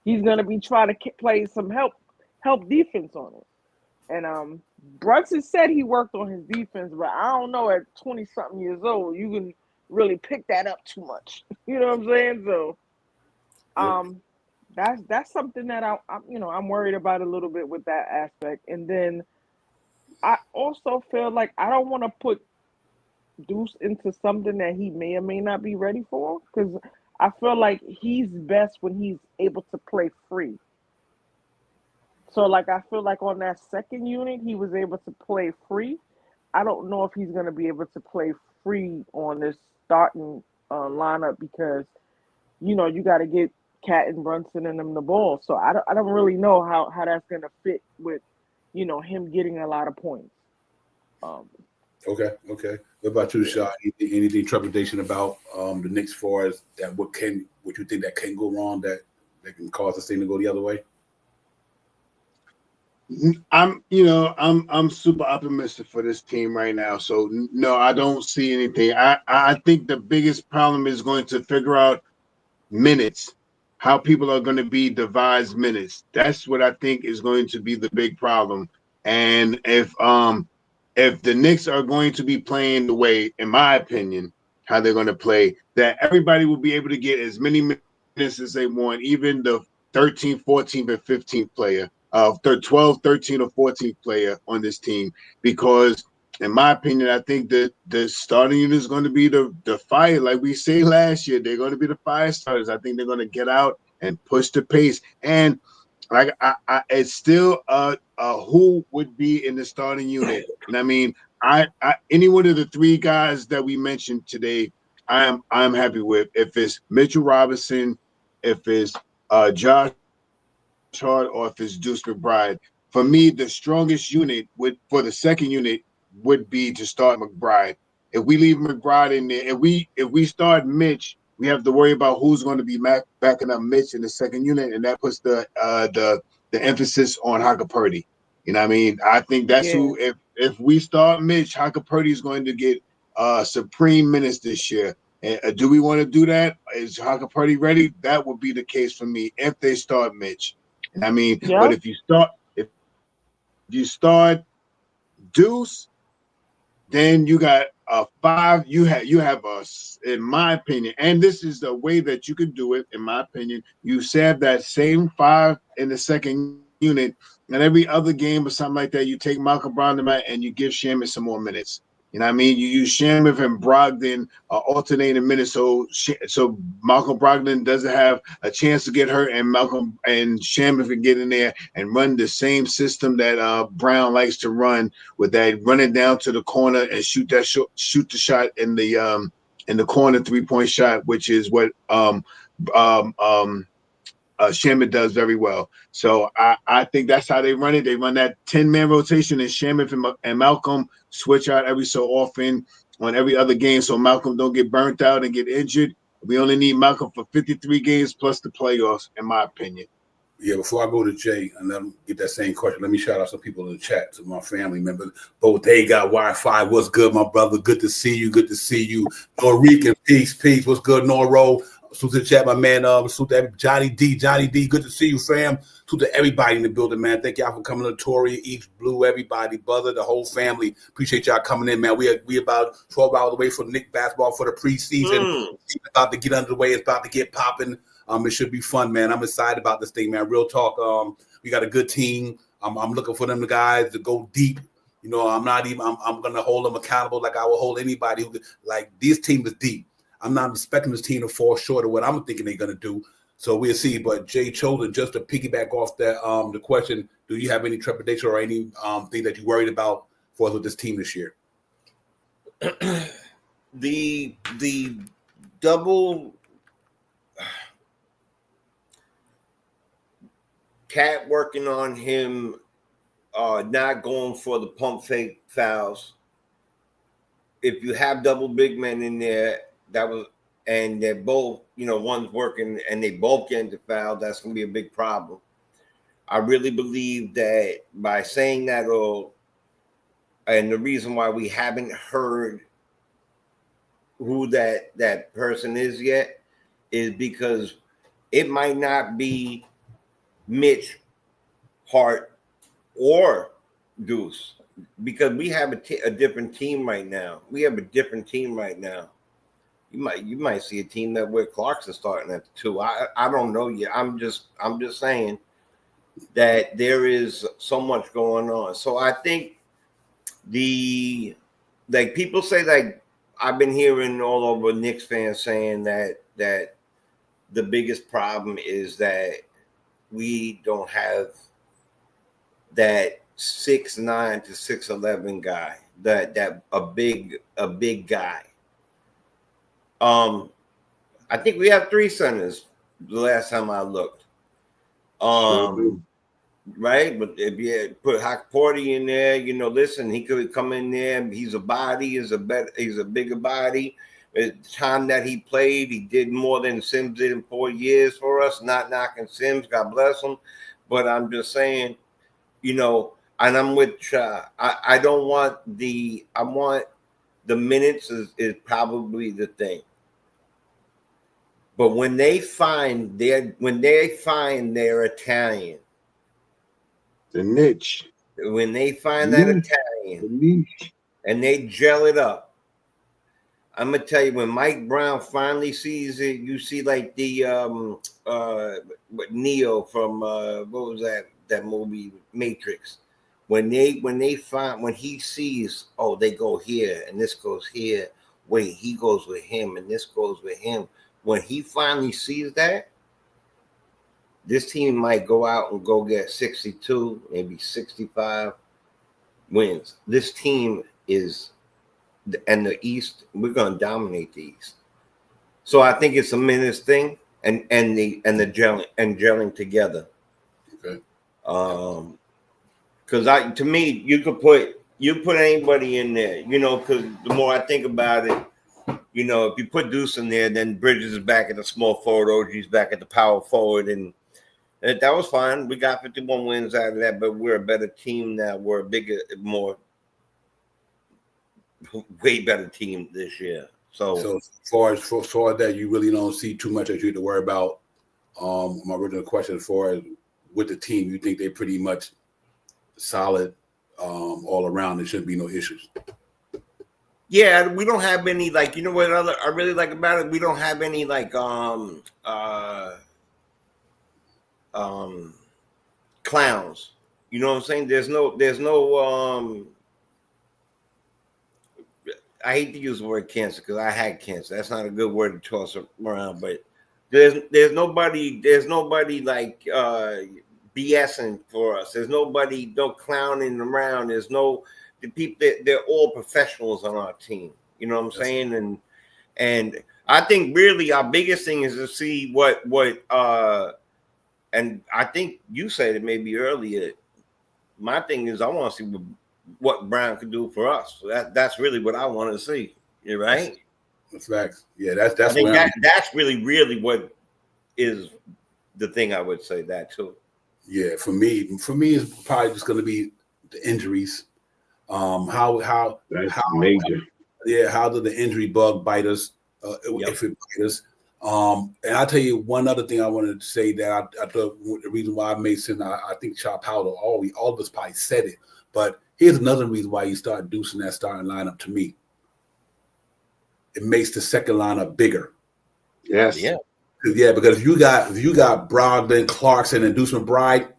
he's gonna be trying to play some help defense on it. And Brunson said he worked on his defense, but I don't know, at 20-something years old, you can really pick that up too much. You know what I'm saying? So, that's something that I'm worried about a little bit with that aspect. And then I also feel like I don't want to put Deuce into something that he may or may not be ready for, because I feel like he's best when he's able to play free. So, I feel like on that second unit, he was able to play free. I don't know if he's going to be able to play free on this starting lineup, because, you got to get Cat and Brunson and them the ball. So I don't really know how that's going to fit with, him getting a lot of points. Okay. What about you, Shaw? Anything trepidation about the Knicks, far as that? What you think that can go wrong, that can cause this thing to go the other way? I'm super optimistic for this team right now. So no, I don't see anything. I think the biggest problem is going to figure out minutes, how people are going to be devised minutes. That's what I think is going to be the big problem. And if the Knicks are going to be playing the way, in my opinion, how they're going to play, that everybody will be able to get as many minutes as they want, even the 13th, 14th, and 15th player. 12, 13, or 14 player on this team, because in my opinion, I think that the starting unit is going to be the fire. Like we say last year, they're going to be the fire starters. I think they're going to get out and push the pace. And like it's still who would be in the starting unit. And I mean, I any one of the 3 guys that we mentioned today, I'm happy with. If it's Mitchell Robinson, if it's Josh Hart, or if it's Deuce McBride. For me, the strongest unit for the second unit would be to start McBride. If we leave McBride in there, if we start Mitch, we have to worry about who's going to be backing up Mitch in the second unit, and that puts the emphasis on Hakapurdy. You know what I mean? I think that's who. If we start Mitch, Hakapurdy is going to get supreme minutes this year. Do we want to do that? Is Hakapurdy ready? That would be the case for me if they start Mitch. I mean, but if you start Deuce, then you got 5, you have a, in my opinion, and this is the way that you could do it, in my opinion. You have that same 5 in the second unit, and every other game or something like that, you take Malcolm Brogdon out and you give Shaman some more minutes. You know what I mean? You use Shaman and Brogdon alternating minutes, so Malcolm Brogdon doesn't have a chance to get hurt, and Malcolm and Shaman can get in there and run the same system that Brown likes to run, with that running down to the corner and shoot the shot in the corner 3-point shot, which is what Shaman does very well. So I think that's how they run it. They run that 10-man rotation, and Shaman and Malcolm switch out every so often on every other game, so Malcolm don't get burnt out and get injured. We only need Malcolm for 53 games plus the playoffs, in my opinion. Yeah, before I go to Jay and let him get that same question, let me shout out some people in the chat, to my family members. Both they got Wi-Fi. What's good, my brother? Good to see you. Good to see you. Norican, peace. What's good, Noro? So to the chat, my man. So to Johnny D. Good to see you, fam. So to everybody in the building, man. Thank y'all for coming to Tory, East Blue, everybody, brother, the whole family. Appreciate y'all coming in, man. We about 12 hours away from Knicks basketball for the preseason. It's about to get underway. It's about to get popping. It should be fun, man. I'm excited about this thing, man. Real talk. We got a good team. I'm looking for them guys to go deep. You know, I'm gonna hold them accountable like I will hold anybody who, like, this team is deep. I'm not expecting this team to fall short of what I'm thinking they're gonna do. So we'll see. But Jay Chosen, just to piggyback off that, the question: do you have any trepidation or any thing that you're worried about for us with this team this year? The double Cat working on him, not going for the pump fake fouls. If you have double big men in there, and they're both, one's working and they both get into foul, that's going to be a big problem. I really believe that by saying that, and the reason why we haven't heard who that person is yet is because it might not be Mitch, Hart, or Deuce, because we have a different team right now. You might see a team that where Clarkson's starting at the 2. I don't know yet. I'm just saying that there is so much going on. So I think people say, like, I've been hearing all over Knicks fans saying that the biggest problem is that we don't have that 6'9" to 6'11" guy, that a big guy. I think we have 3 centers the last time I looked. Right? But if you put Hackporty in there, listen, he could come in there. He's a bigger body. The time that he played, he did more than Sims did in 4 years for us. Not knocking Sims, God bless him. But I'm just saying, and I'm with Cha. I want the minutes is probably the thing. But when they find their Italian, the niche, when they find that Italian and they gel it up, I'm gonna tell you, when Mike Brown finally sees it, you see like the Neo from what was that movie, Matrix. When he sees, oh, they go here and this goes here. Wait, he goes with him and this goes with him. When he finally sees that, this team might go out and go get 62, maybe 65 wins. This team is, and the East, we're going to dominate the East. So I think it's a minutes thing and the gelling together. Okay. Because to me, you put anybody in there, because the more I think about it, if you put Deuce in there, then Bridges is back at the small forward, OG's back at the power forward, and that was fine. We got 51 wins out of that, but we're a better team now. We're a bigger, way better team this year. So as far as that, you really don't see too much that you have to worry about. My original question, as far as with the team, you think they're pretty much solid all around. There shouldn't be no issues. Yeah, we don't have any like, you know what I really like about it? We don't have any like clowns. You know what I'm saying? There's no I hate to use the word cancer because I had cancer. That's not a good word to toss around, but there's nobody like BSing for us. There's nobody no clowning around. There's no the people they're all professionals on our team. You know what I'm saying? And I think really our biggest thing is to see what and I think you said it maybe earlier. My thing is I want to see what Brown can do for us. So that's really what I want to see. You're right. That's facts. Yeah, that's I think that's really what is the thing I would say that too. Yeah, for me, it's probably just going to be the injuries. How major. Yeah, how did the injury bug bite us? If it bite us. And I'll tell you one other thing I wanted to say that I thought the reason why I made sense. I think Chop Powder, all of us probably said it, but here's another reason why you start deucing that starting lineup. To me, it makes the second lineup bigger. Yes. Yeah. Yeah, because if you got Brogdon, Clarkson, and Deuce McBride,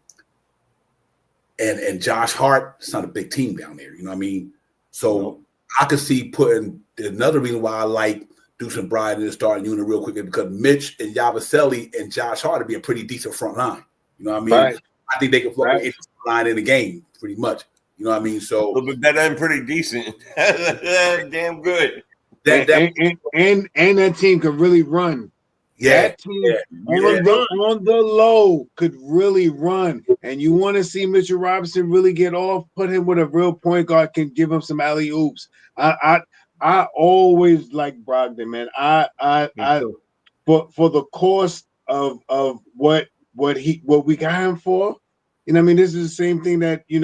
and Josh Hart, it's not a big team down there. You know what I mean? So I could see putting another reason why I like Deuce McBride in the starting unit real quick because Mitch and Yabusele and Josh Hart would be a pretty decent front line. You know what I mean? Right. I think they can float any line in the game pretty much. You know what I mean? So a little bit better than pretty decent. Damn good. And that team could really run. Yeah, that team on the low could really run. And you want to see Mitchell Robinson really get off, put him with a real point guard, can give him some alley oops. I always like Brogdon, man. For the cost of what we got him for, you know what I mean? This is the same thing that, we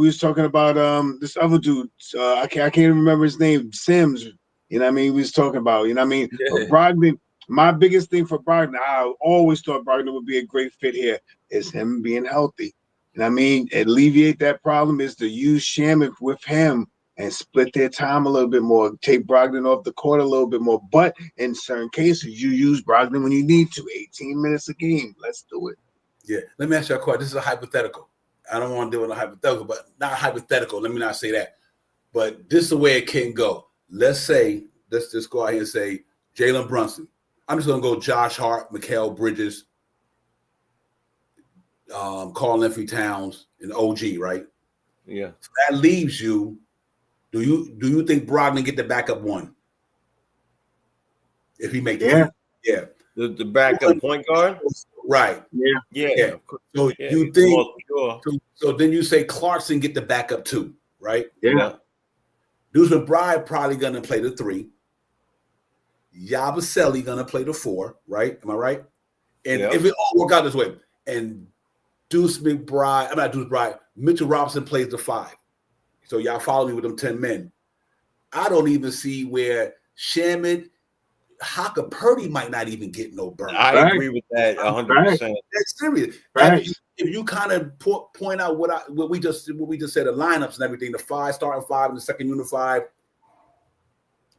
was talking about this other dude. I can't even remember his name, Sims. You know what I mean? We was talking about, you know what I mean? Yeah. Brogdon, my biggest thing for Brogdon, I always thought Brogdon would be a great fit here, is him being healthy. You know what I mean? Alleviate that problem is to use Shaman with him and split their time a little bit more, take Brogdon off the court a little bit more. But in certain cases, you use Brogdon when you need to. 18 minutes a game. Let's do it. Yeah. Let me ask you a question. This is a hypothetical. I don't want to deal with a hypothetical, but not hypothetical. Let me not say that. But this is the way it can go. Let's just go out here and say Jalen Brunson. I'm just going to go Josh Hart, Mikal Bridges, Karl Anthony Towns, and OG, right? Yeah. So that leaves you. Do you think Brogdon get the backup one? If he make the team? Yeah. The backup point guard? Right. Yeah. So you think so then you say Clarkson get the backup too, right? Yeah. Deuce McBride probably gonna play the 3. Yabusele gonna play the 4, right? Am I right? And if it all work out this way, and Mitchell Robinson plays the 5. So y'all follow me with them 10 men. I don't even see where Shaman, Haka Purdy might not even get no burn. I agree with that 100%. That's serious. If you kind of point out what we just said, the lineups and everything, the 5 starting 5 and the second unit 5.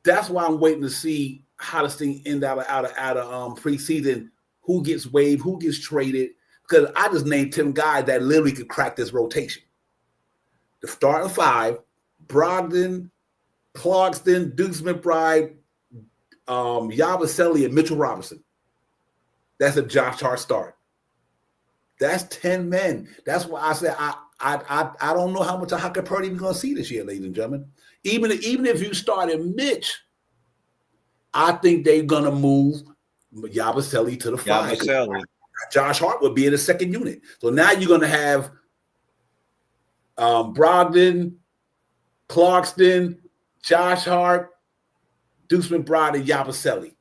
That's why I'm waiting to see how this thing end out of preseason. Who gets waived? Who gets traded? Because I just named 10 guys that literally could crack this rotation. The starting 5: Brogdon, Clarkson, Deuce McBride, Yabusele, and Mitchell Robinson. That's a Josh Hart start. That's 10 men. That's why I said I don't know how much of Haka Purdy we're going to see this year, ladies and gentlemen. Even if you started Mitch, I think they're going to move Yabusele to the 5. Josh Hart would be in the second unit. So now you're going to have Brogdon, Clarkson, Josh Hart, Deuce McBride, and Yabusele.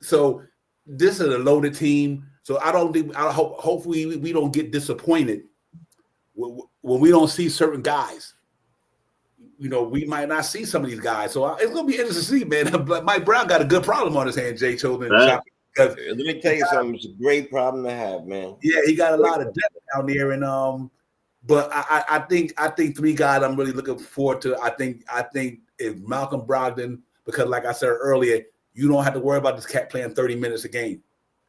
So this is a loaded team. So hopefully we don't get disappointed when we don't see certain guys. We might not see some of these guys. So it's going to be interesting to see, man. Mike Brown got a good problem on his hand, Jay Chosen. Let me tell you something. It's a great problem to have, man. Yeah, he got a lot of depth down there, and But I think three guys I'm really looking forward to. I think if Malcolm Brogdon, because like I said earlier, you don't have to worry about this cat playing 30 minutes a game.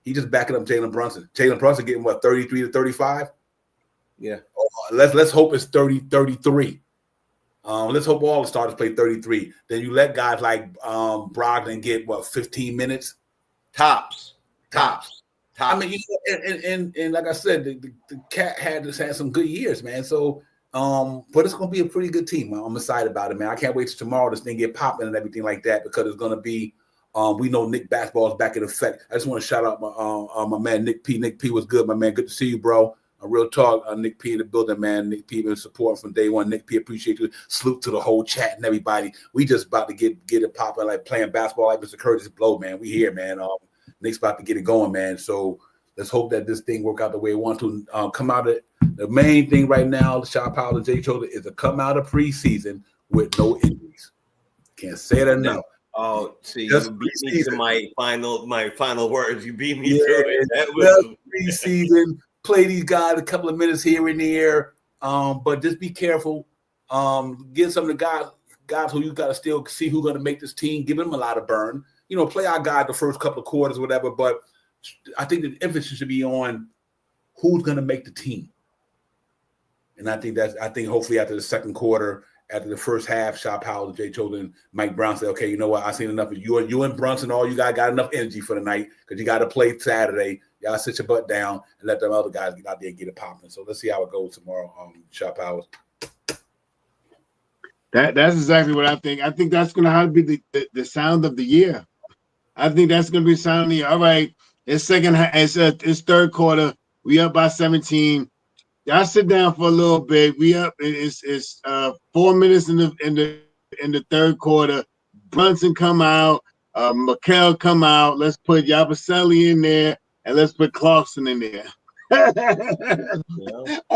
He just backing up Jalen Brunson. Jalen Brunson getting what, 33 to 35? Yeah. Let's hope it's 30, 33. Let's hope all the starters play 33. Then you let guys like Brogdon get what, 15 minutes? Tops. I mean, you know, and like I said, the cat had some good years, man. So, but it's gonna be a pretty good team. I'm excited about it, man. I can't wait till tomorrow this thing get popping and everything like that, because it's gonna be. We know Nick basketball is back in effect. I just want to shout out my man Nick P. Nick P was good, my man. Good to see you, bro. A real talk, Nick P in the building, man. Nick P been supporting from day one. Nick P, appreciate you. Salute to the whole chat and everybody. We just about to get it popping, like playing basketball, like Mr. Curtis Blow, man. We here, man. Nick's about to get it going, man. So let's hope that this thing work out the way it wants to. Come out of the main thing right now, Shaw Powell and Jay Choder, is to come out of preseason with no injuries. Can't say it enough. Oh, see, Just you beat me to my final words. You beat me Yeah, to it. That was preseason. Play these guys a couple of minutes here and there, but just be careful. Get some of the guys who you got to still see who's going to make this team. Give them a lot of burn. You know, play our guy the first couple of quarters, or whatever. But I think the emphasis should be on who's going to make the team. And I think hopefully after the second quarter, after the first half, Shaw Powell, Jay Choder, and Mike Brown say, okay, you know what? I've seen enough of you and Brunson. All you guys got enough energy for the night, because you got to play Saturday. Y'all sit your butt down and let them other guys get out there and get it popping. So let's see how it goes tomorrow. Shaw Powell. That's exactly what I think. I think that's going to have to be the sound of the year. I think that's going to be the sound of the year. All right, it's third quarter. We up by 17. Y'all sit down for a little bit. We up. It's 4 minutes in the third quarter. Brunson come out. McHale come out. Let's put Yabusele in there, and let's put Clarkson in there. I'm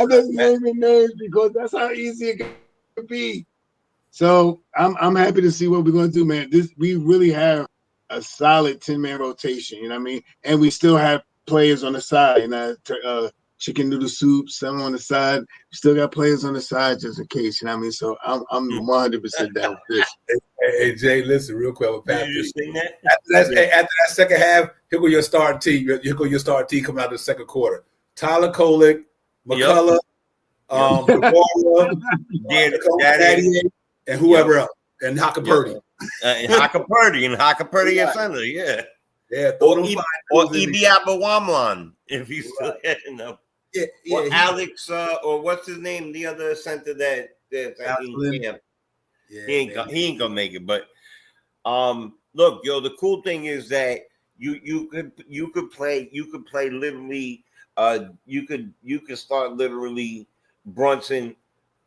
just naming names because that's how easy it can be. So I'm happy to see what we're going to do, man. We really have a solid 10-man rotation. You know what I mean? And we still have players on the side. You know, chicken noodle soup, some on the side. We still got players on the side just in case. You know what I mean? So I'm 100% down with this. Hey Jay, listen real quick. Did you sing that? After that second half, here go your starting team. Here go your starting team coming out of the second quarter. Tyler Kolek, McCullough, and whoever else, and Hakapurdy. Hakapurdy at center, yeah. Or Ibi if he's still hitting up. Or Alex, or what's his name? The other center that's in camp. He ain't gonna make it. But look, yo, the cool thing is that you could play literally. You could start literally Brunson,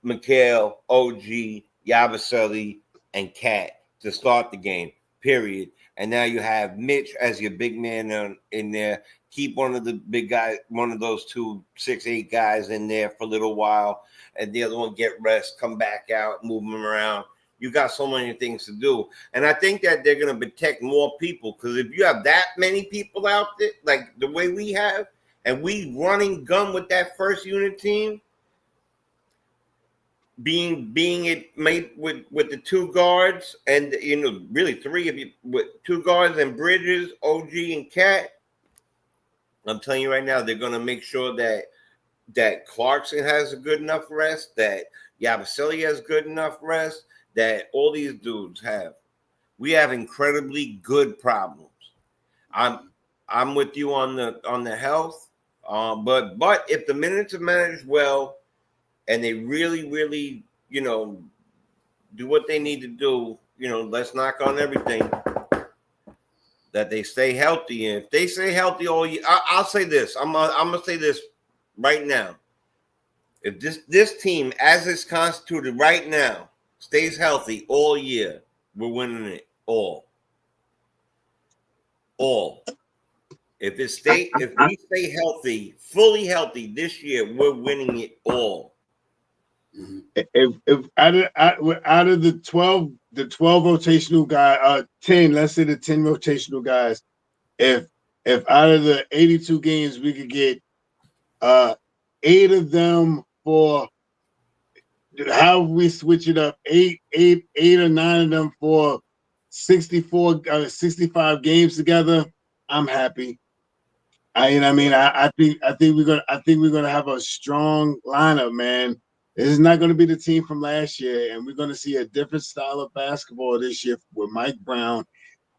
McHale, OG, Yabusele, and Cat to start the game. Period. And now you have Mitch as your big man in there. Keep one of the big guys, one of those 2 6'8" guys in there for a little while, and the other one get rest, come back out, move them around. You got so many things to do. And I think that they're going to protect more people, because if you have that many people out there, like the way we have, and we running gun with that first unit team, being it made with the 2 guards, and really 3 of you with 2 guards and Bridges, OG, and Cat. I'm telling you right now, they're going to make sure that Clarkson has a good enough rest, that Yabusele has good enough rest, that all these dudes have. We have incredibly good problems. I'm with you on the health, but if the minutes are managed well, and they really, really, do what they need to do, let's knock on everything, that they stay healthy. And if they stay healthy all year, I'll say this. I'm gonna say this right now. If this team, as it's constituted right now, stays healthy all year, we're winning it all. If we stay healthy, fully healthy this year, we're winning it all. If out of the 12 rotational guys, 10, let's say the 10 rotational guys, if out of the 82 games we could get 8 of them for how we switch it up? Eight or nine of them for 65 games together. I'm happy. I think we're gonna have a strong lineup, man. This is not going to be the team from last year, and we're going to see a different style of basketball this year with Mike Brown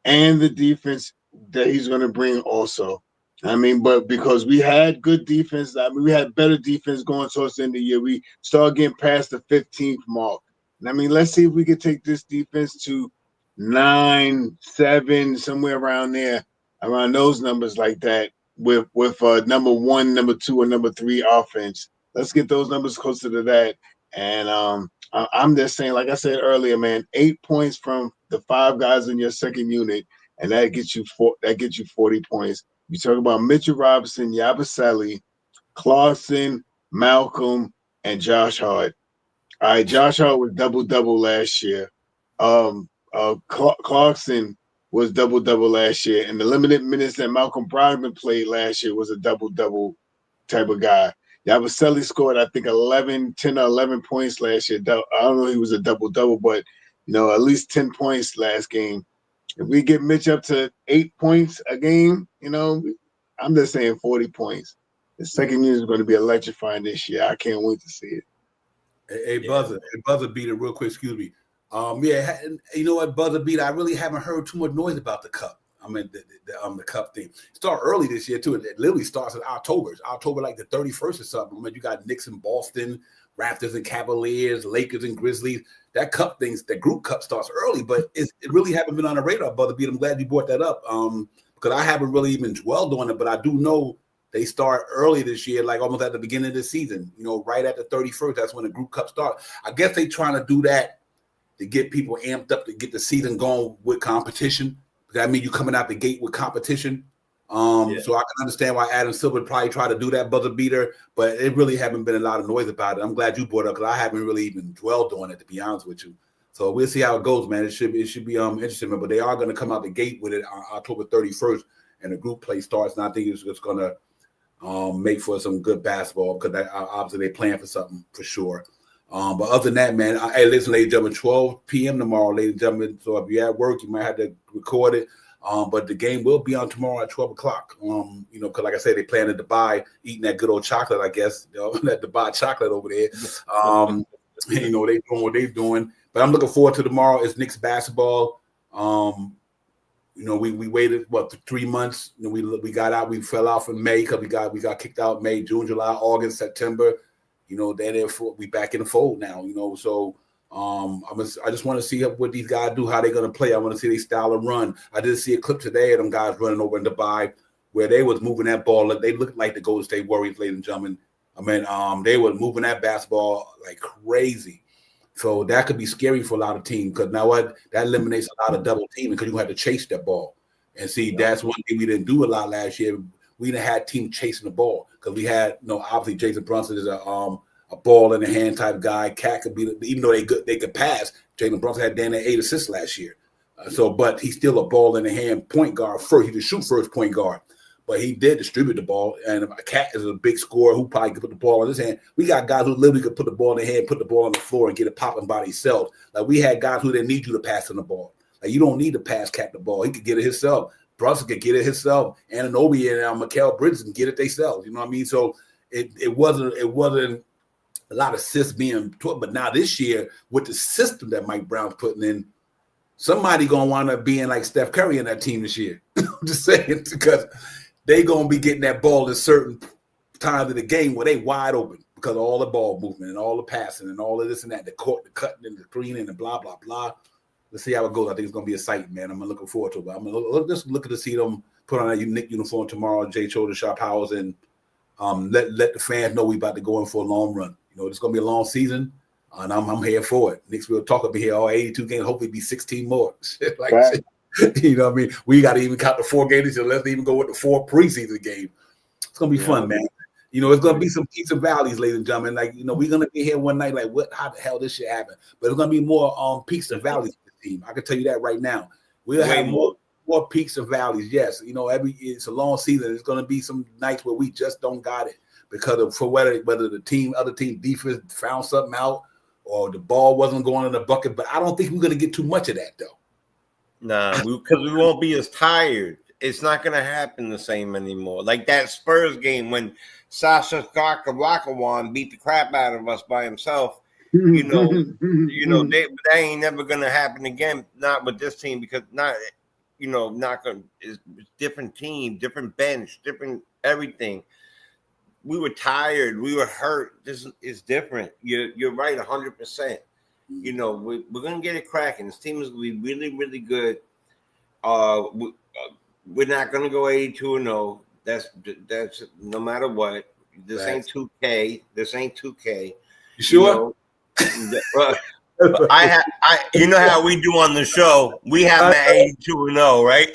and the defense that he's going to bring also. But because we had good defense, we had better defense going towards the end of the year. We started getting past the 15th mark. Let's see if we can take this defense to 9, 7, somewhere around there, around those numbers like that, with number 1, number 2, or number 3 offense. Let's get those numbers closer to that. And I'm just saying, like I said earlier, man, 8 points from the 5 guys in your second unit, and that gets you 40 points. You talk about Mitchell Robinson, Yabusele, Clausen, Malcolm, and Josh Hart. All right, Josh Hart was double last year. Clarkson was double last year, and the limited minutes that Malcolm Brogdon played last year was a double type of guy. Yabusele scored, I think, 10 or 11 points last year. I don't know if he was a double, but at least 10 points last game. If we get Mitch up to 8 points a game, I'm just saying 40 points. The second year is going to be electrifying this year. I can't wait to see it. Hey, Buzzer Beater, real quick, excuse me. You know what, Buzzer Beater, I really haven't heard too much noise about the Cup. The Cup thing. It started early this year, too. It literally starts in October. It's October like the 31st or something. You got Knicks in Boston, Raptors and Cavaliers, Lakers and Grizzlies. That Cup thing, the Group Cup starts early, but it really haven't been on the radar, Buzzer Beater. I'm glad you brought that up because I haven't really even dwelled on it, but I do know they start early this year, like almost at the beginning of the season, right at the 31st. That's when the Group Cup starts. I guess they're trying to do that to get people amped up to get the season going with competition. That means you coming out the gate with competition. So I can understand why Adam Silver probably tried to do that, Buzzer Beater, but it really haven't been a lot of noise about it. I'm glad you brought it up because I haven't really even dwelled on it, to be honest with you. So we'll see how it goes, man. It should be interesting, but they are going to come out the gate with it on October 31st, and the group play starts. And I think it's just going to make for some good basketball because obviously they're playing for something for sure. But other than that, man, hey, listen, ladies and gentlemen, 12 p.m. tomorrow, ladies and gentlemen. So if you're at work, you might have to record it. But the game will be on tomorrow at 12 o'clock. Because like I said, they plan in Dubai, eating that good old chocolate, I guess, that Dubai chocolate over there. They doing what they're doing. But I'm looking forward to tomorrow. It's Knicks basketball. We waited 3 months. We got out. We fell off in May because we got kicked out in May, June, July, August, September. We back in the fold now. So I just want to see what these guys do, how they're gonna play. I want to see their style of run. I did see a clip today of them guys running over in Dubai where they was moving that ball. They looked like the Golden State Warriors, ladies and gentlemen. They were moving that basketball like crazy. So that could be scary for a lot of teams because now that eliminates a lot of double teaming because you have to chase that ball. And see, that's one thing we didn't do a lot last year. We didn't have teams chasing the ball because we had obviously Jason Brunson is a ball in the hand type guy. Cat could be, even though they could pass. Jalen Brunson had 8 assists last year. But he's still a ball in the hand point guard first. He could shoot first point guard, but he did distribute the ball. And Cat is a big scorer who probably could put the ball in his hand. We got guys who literally could put the ball in their hand, put the ball on the floor, and get it popping by themselves. Like we had guys who didn't need you to pass him the ball. Like you don't need to pass Cat the ball. He could get it himself. Brunson could get it himself. Anunoby and Mikal Bridges can get it themselves. You know what I mean? So it wasn't a lot of assists being taught, but now this year with the system that Mike Brown's putting in, somebody gonna wind up being like Steph Curry in that team this year. I'm just saying because they gonna be getting that ball at certain times of the game where they wide open because of all the ball movement and all the passing and all of this and that, the court, the cutting and the screening and blah blah blah. Let's see how it goes. I think it's gonna be exciting, man. I'm looking forward to it. I'm just looking to see them put on a unique uniform tomorrow. Jay Cho, Sharp Powers, and let the fans know we about to go in for a long run. It's going to be a long season, and I'm here for it. Knicks will talk up here all 82 games. Hopefully, be 16 more. Right. You know what I mean? We got to even count the 4 games. So let's even go with the 4 preseason games. It's going to be fun, man. It's going to be some peaks and valleys, ladies and gentlemen. We're going to be here one night like, what? How the hell this shit happen? But it's going to be more peaks and valleys for the team. I can tell you that right now. We'll have more peaks and valleys. Yes, it's a long season. It's going to be some nights where we just don't got it. Because of whether the other team defense found something out, or the ball wasn't going in the bucket. But I don't think we're going to get too much of that, though. Nah, because we won't be as tired. It's not going to happen the same anymore. Like that Spurs game when Sasha Rakawan beat the crap out of us by himself. That ain't never going to happen again. Not with this team because not going. It's different team, different bench, different everything. We were tired. We were hurt. This is different. You're right, 100%. We're gonna get it cracking. This team is gonna be really, really good. We're not gonna go 82-0. That's no matter what. This ain't 2K. This ain't 2K. You sure? I you know how we do on the show. We have an 82-0, right?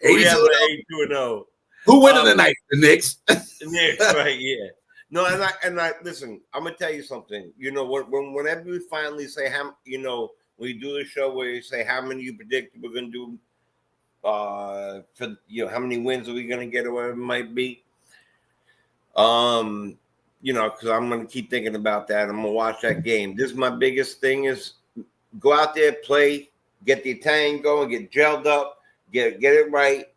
82-0. Who winning tonight? The Knicks. The Knicks, right? Yeah. No, and I listen. I'm gonna tell you something. Whenever we finally say we do the show where you say how many you predict we're gonna do, for how many wins are we gonna get or whatever it might be. Because I'm gonna keep thinking about that. I'm gonna watch that game. This is my biggest thing: is go out there, play, get the Italian going, get gelled up, get it right.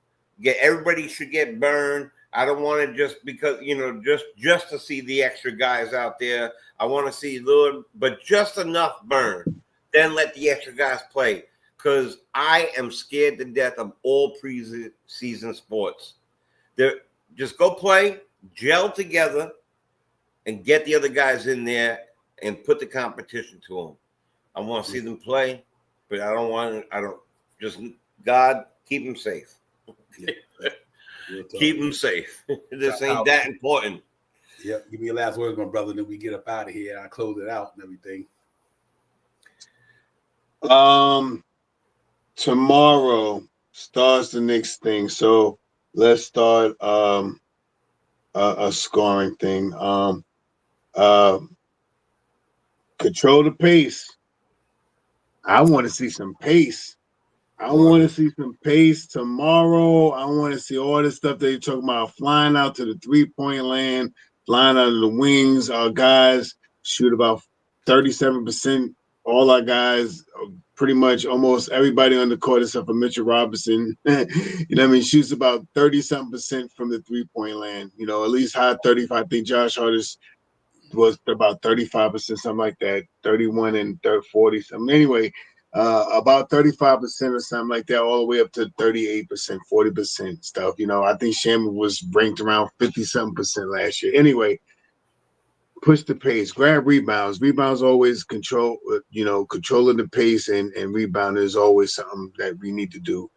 Everybody should get burned. I don't want it just because, just to see the extra guys out there. I want to see but just enough burn. Then let the extra guys play. Because I am scared to death of all preseason sports. Just go play, gel together, and get the other guys in there and put the competition to them. I want to see them play, but God, keep them safe. Keep them safe. This ain't that important. Yep. Give me your last words, my brother, then we get up out of here. I close it out and everything. Tomorrow starts the Knicks thing. So let's start a scoring thing. Control the pace. I want to see some pace. I want to see some pace tomorrow. I want to see all this stuff that you're talking about, flying out to the three-point land, flying out of the wings. Our guys shoot about 37%. All our guys, pretty much almost everybody on the court except for Mitchell Robinson, shoots about 30-something% from the three-point land. At least high 35. I think Josh Harris was about 35%, something like that, 31 and 40 something. Anyway, about 35% or something like that, all the way up to 38%, 40% stuff. I think Shammer was ranked around 50-something% last year. Anyway, push the pace, grab rebounds. Rebounds always controlling the pace and rebounding is always something that we need to do.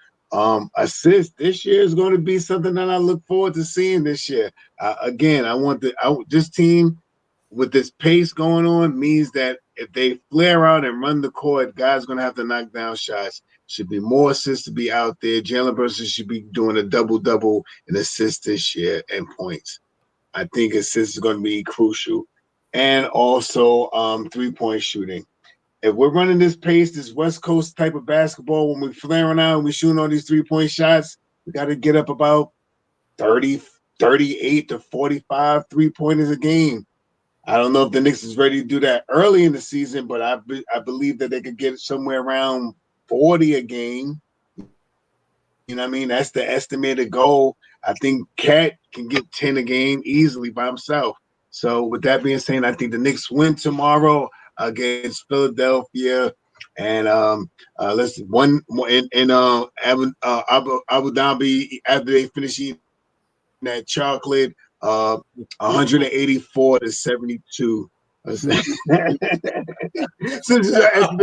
Assist this year is going to be something that I look forward to seeing this year. Again, this team with this pace going on means that if they flare out and run the court, guys going to have to knock down shots. Should be more assists to be out there. Jalen Brunson should be doing a double-double in assists this year and points. I think assists is going to be crucial. And also three-point shooting. If we're running this pace, this West Coast type of basketball, when we're flaring out and we're shooting all these three-point shots, we got to get up about 30, 38 to 45 three-pointers a game. I don't know if the Knicks is ready to do that early in the season, but I believe that they could get somewhere around 40 a game. You know what I mean? That's the estimated goal. I think Cat can get 10 a game easily by himself. So with that being said, I think the Knicks win tomorrow against Philadelphia. And let's one more in Abu Dhabi after they finish eating that chocolate. 184 to 72. Since it's an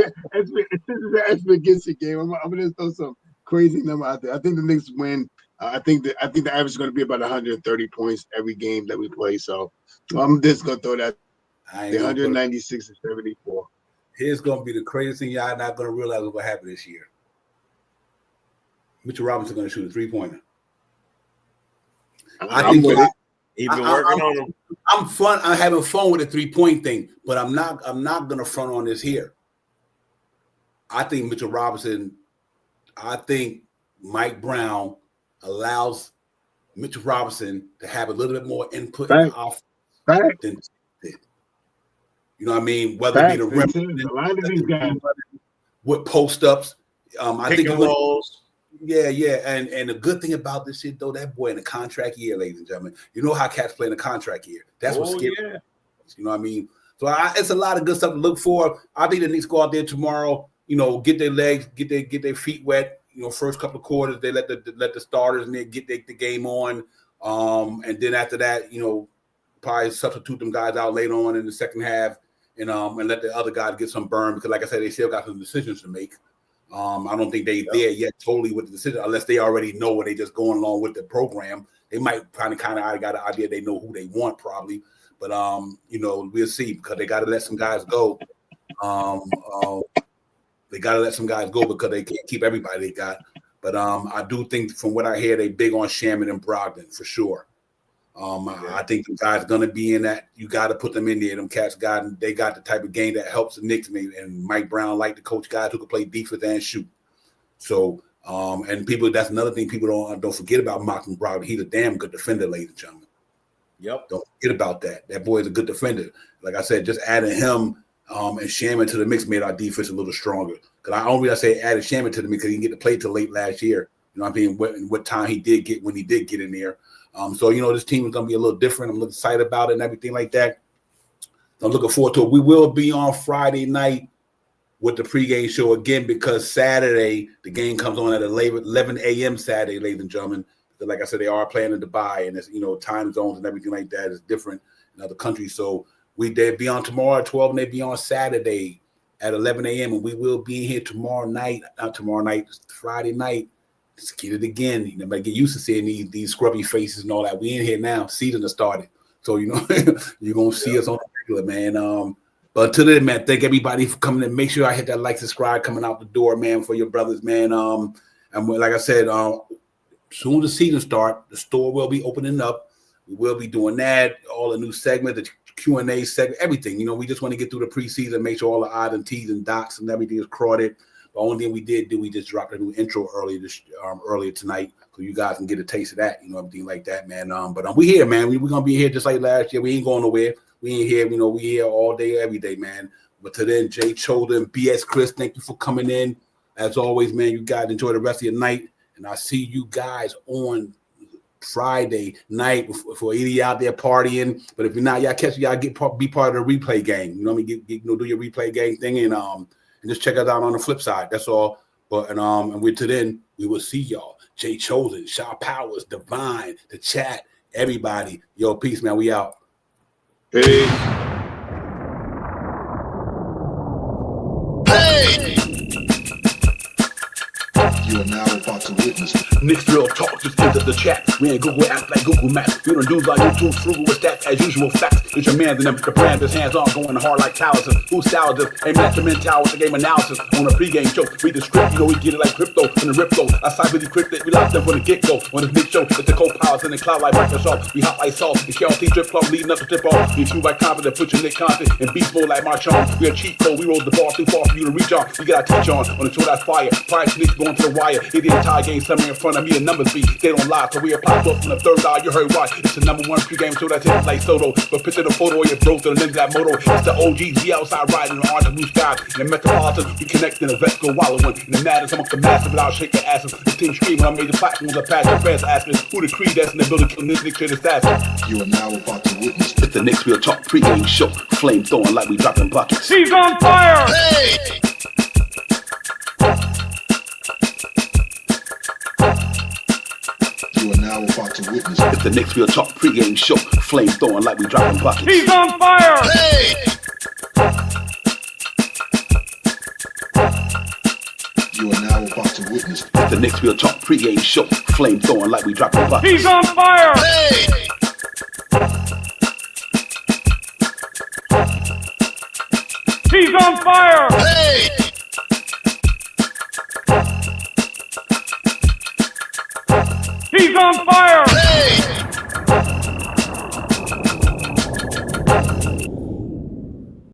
expedition game, I'm gonna throw some crazy number out there. I think the Knicks win. I think the average is going to be about 130 points every game that we play. So I'm just gonna throw that. 196 to 74. Here's gonna be the craziest thing y'all not gonna realize what happened this year. Mitchell Robinson gonna shoot a 3-pointer. I think he's been working on them. I'm having fun with the 3-point thing, but I'm not gonna front on this here. I think Mitchell Robinson. I think Mike Brown allows Mitchell Robinson to have a little bit more input in the offense than did. You know what I mean? Whether it be the Facts, rim, a lot of these guys. with post ups. I Pick think and he went, rolls. yeah. And the good thing about this shit though, that boy in a contract year, ladies and gentlemen. You know how cats play in a contract year. That's what's scary. Yeah. You know what I mean? So it's a lot of good stuff to look for. I think the Knicks go out there tomorrow, you know, get their legs, get their feet wet. You know, first couple of quarters, they let the starters in there get the game on. And then after that, you know, probably substitute them guys out later on in the second half and let the other guys get some burn because, like I said, they still got some decisions to make. I don't think they're there yet totally with the decision unless they already know or they just going along with the program. They might kind of got an idea they know who they want probably. But, you know, we'll see because they got to let some guys go. They got to let some guys go because they can't keep everybody they got. But I do think from what I hear, they big on Shaman and Brogdon for sure. I think the guys going to be in that. You got to put them in there. Them cats they got the type of game that helps the Knicks. And Mike Brown like to coach guys who can play defense and shoot. So, and people, that's another thing people don't forget about Malcolm Brogdon. He's a damn good defender, ladies and gentlemen. Yep. Don't forget about that. That boy is a good defender. Like I said, just adding him and Shaman to the mix made our defense a little stronger. Because I only say added Shaman to the mix because he didn't get to play till late last year. You know what I mean? What time he did get when he did get in there. So, you know, this team is going to be a little different. I'm looking excited about it and everything like that. I'm looking forward to it. We will be on Friday night with the pregame show again because Saturday, the game comes on at 11 a.m. Saturday, ladies and gentlemen. Like I said, they are playing in Dubai, and it's, you know, time zones and everything like that is different in other countries. So they'll be on tomorrow at 12, and they'll be on Saturday at 11 a.m. And we will be here Friday night. Let's get it again. You know, get used to seeing these scrubby faces and all that. We in here now. Season has started, so you know you're gonna see us on the regular, man. But until then, man, thank everybody for coming in. Make sure I hit that like, subscribe coming out the door, man, for your brothers, man. And like I said, soon as the season start, the store will be opening up. We will be doing that, all the new segments, the Q&A segment, everything. You know, we just want to get through the preseason, make sure all the I's and T's and dots and everything is crowded. The only thing we did do, we just dropped a new intro earlier tonight, so you guys can get a taste of that, you know, everything like that, man. But we here, man. We're gonna be here just like last year. We ain't going nowhere. We ain't here, you know. We here all day, every day, man. But to then, Jay Choden, BS Chris, thank you for coming in. As always, man, you guys enjoy the rest of your night. And I'll see you guys on Friday night for either out there partying. But if you're not, y'all be part of the replay game. You know what I mean? Do your replay game thing and just check us out on the flip side. That's all. But and we will see y'all. Jay Chosen, Shaw Powers, Divine, the chat, everybody. Yo, peace, man. We out. Peace. You are now about to witness Knicks real talk, just enter the chat. We ain't Google apps like Google Maps. We don't do like YouTube, frugal with stats as usual facts. It's your man and them, the brand is hands on, going hard like Towson. Who styles this? Ain't master mental with the game analysis. On a pregame show, read the script, you know we get it like crypto and the rip though. I side with the cryptic, we locked them from the get-go. On this big show, it's the co-pilots in the cloud like Microsoft. We hot like salt, the KLT drip club leading up to tip off. We improve like confident, put your Nick content in beast mode like Marchon. We are cheat code, we roll the ball too far for you to reach on. We got to teach on the show that's fire. Prior to Knicks going to the wire. Hit the entire game summary in front of me, the numbers be. They don't lie, so we are popped up from the third eye. You heard why. It's the #1 pregame show that's hit like Soto. But picture the photo of your bro to the lens that moto. It's the OGs, we outside riding in the orange and blue skies. In the Metropolitan, we connect in the vest, go wallowing. In the madness amongst the massive without shaking asses. The team screaming on major platforms, I pass the fans asking who the creed that's in the building, killing this Knicks to the stats. You are now about to witness It's the Knicks Real Talk pregame show. Flame throwing like we dropping buckets. He's on fire! You are now about to witness It's the Knicks Real Talk pregame show. Flame throwing like we dropping buckets. He's on fire! You are now about to witness It's the Knicks Real Talk pregame show. Flame throwing like we dropping buckets. He's on fire! He's on fire! He's on fire!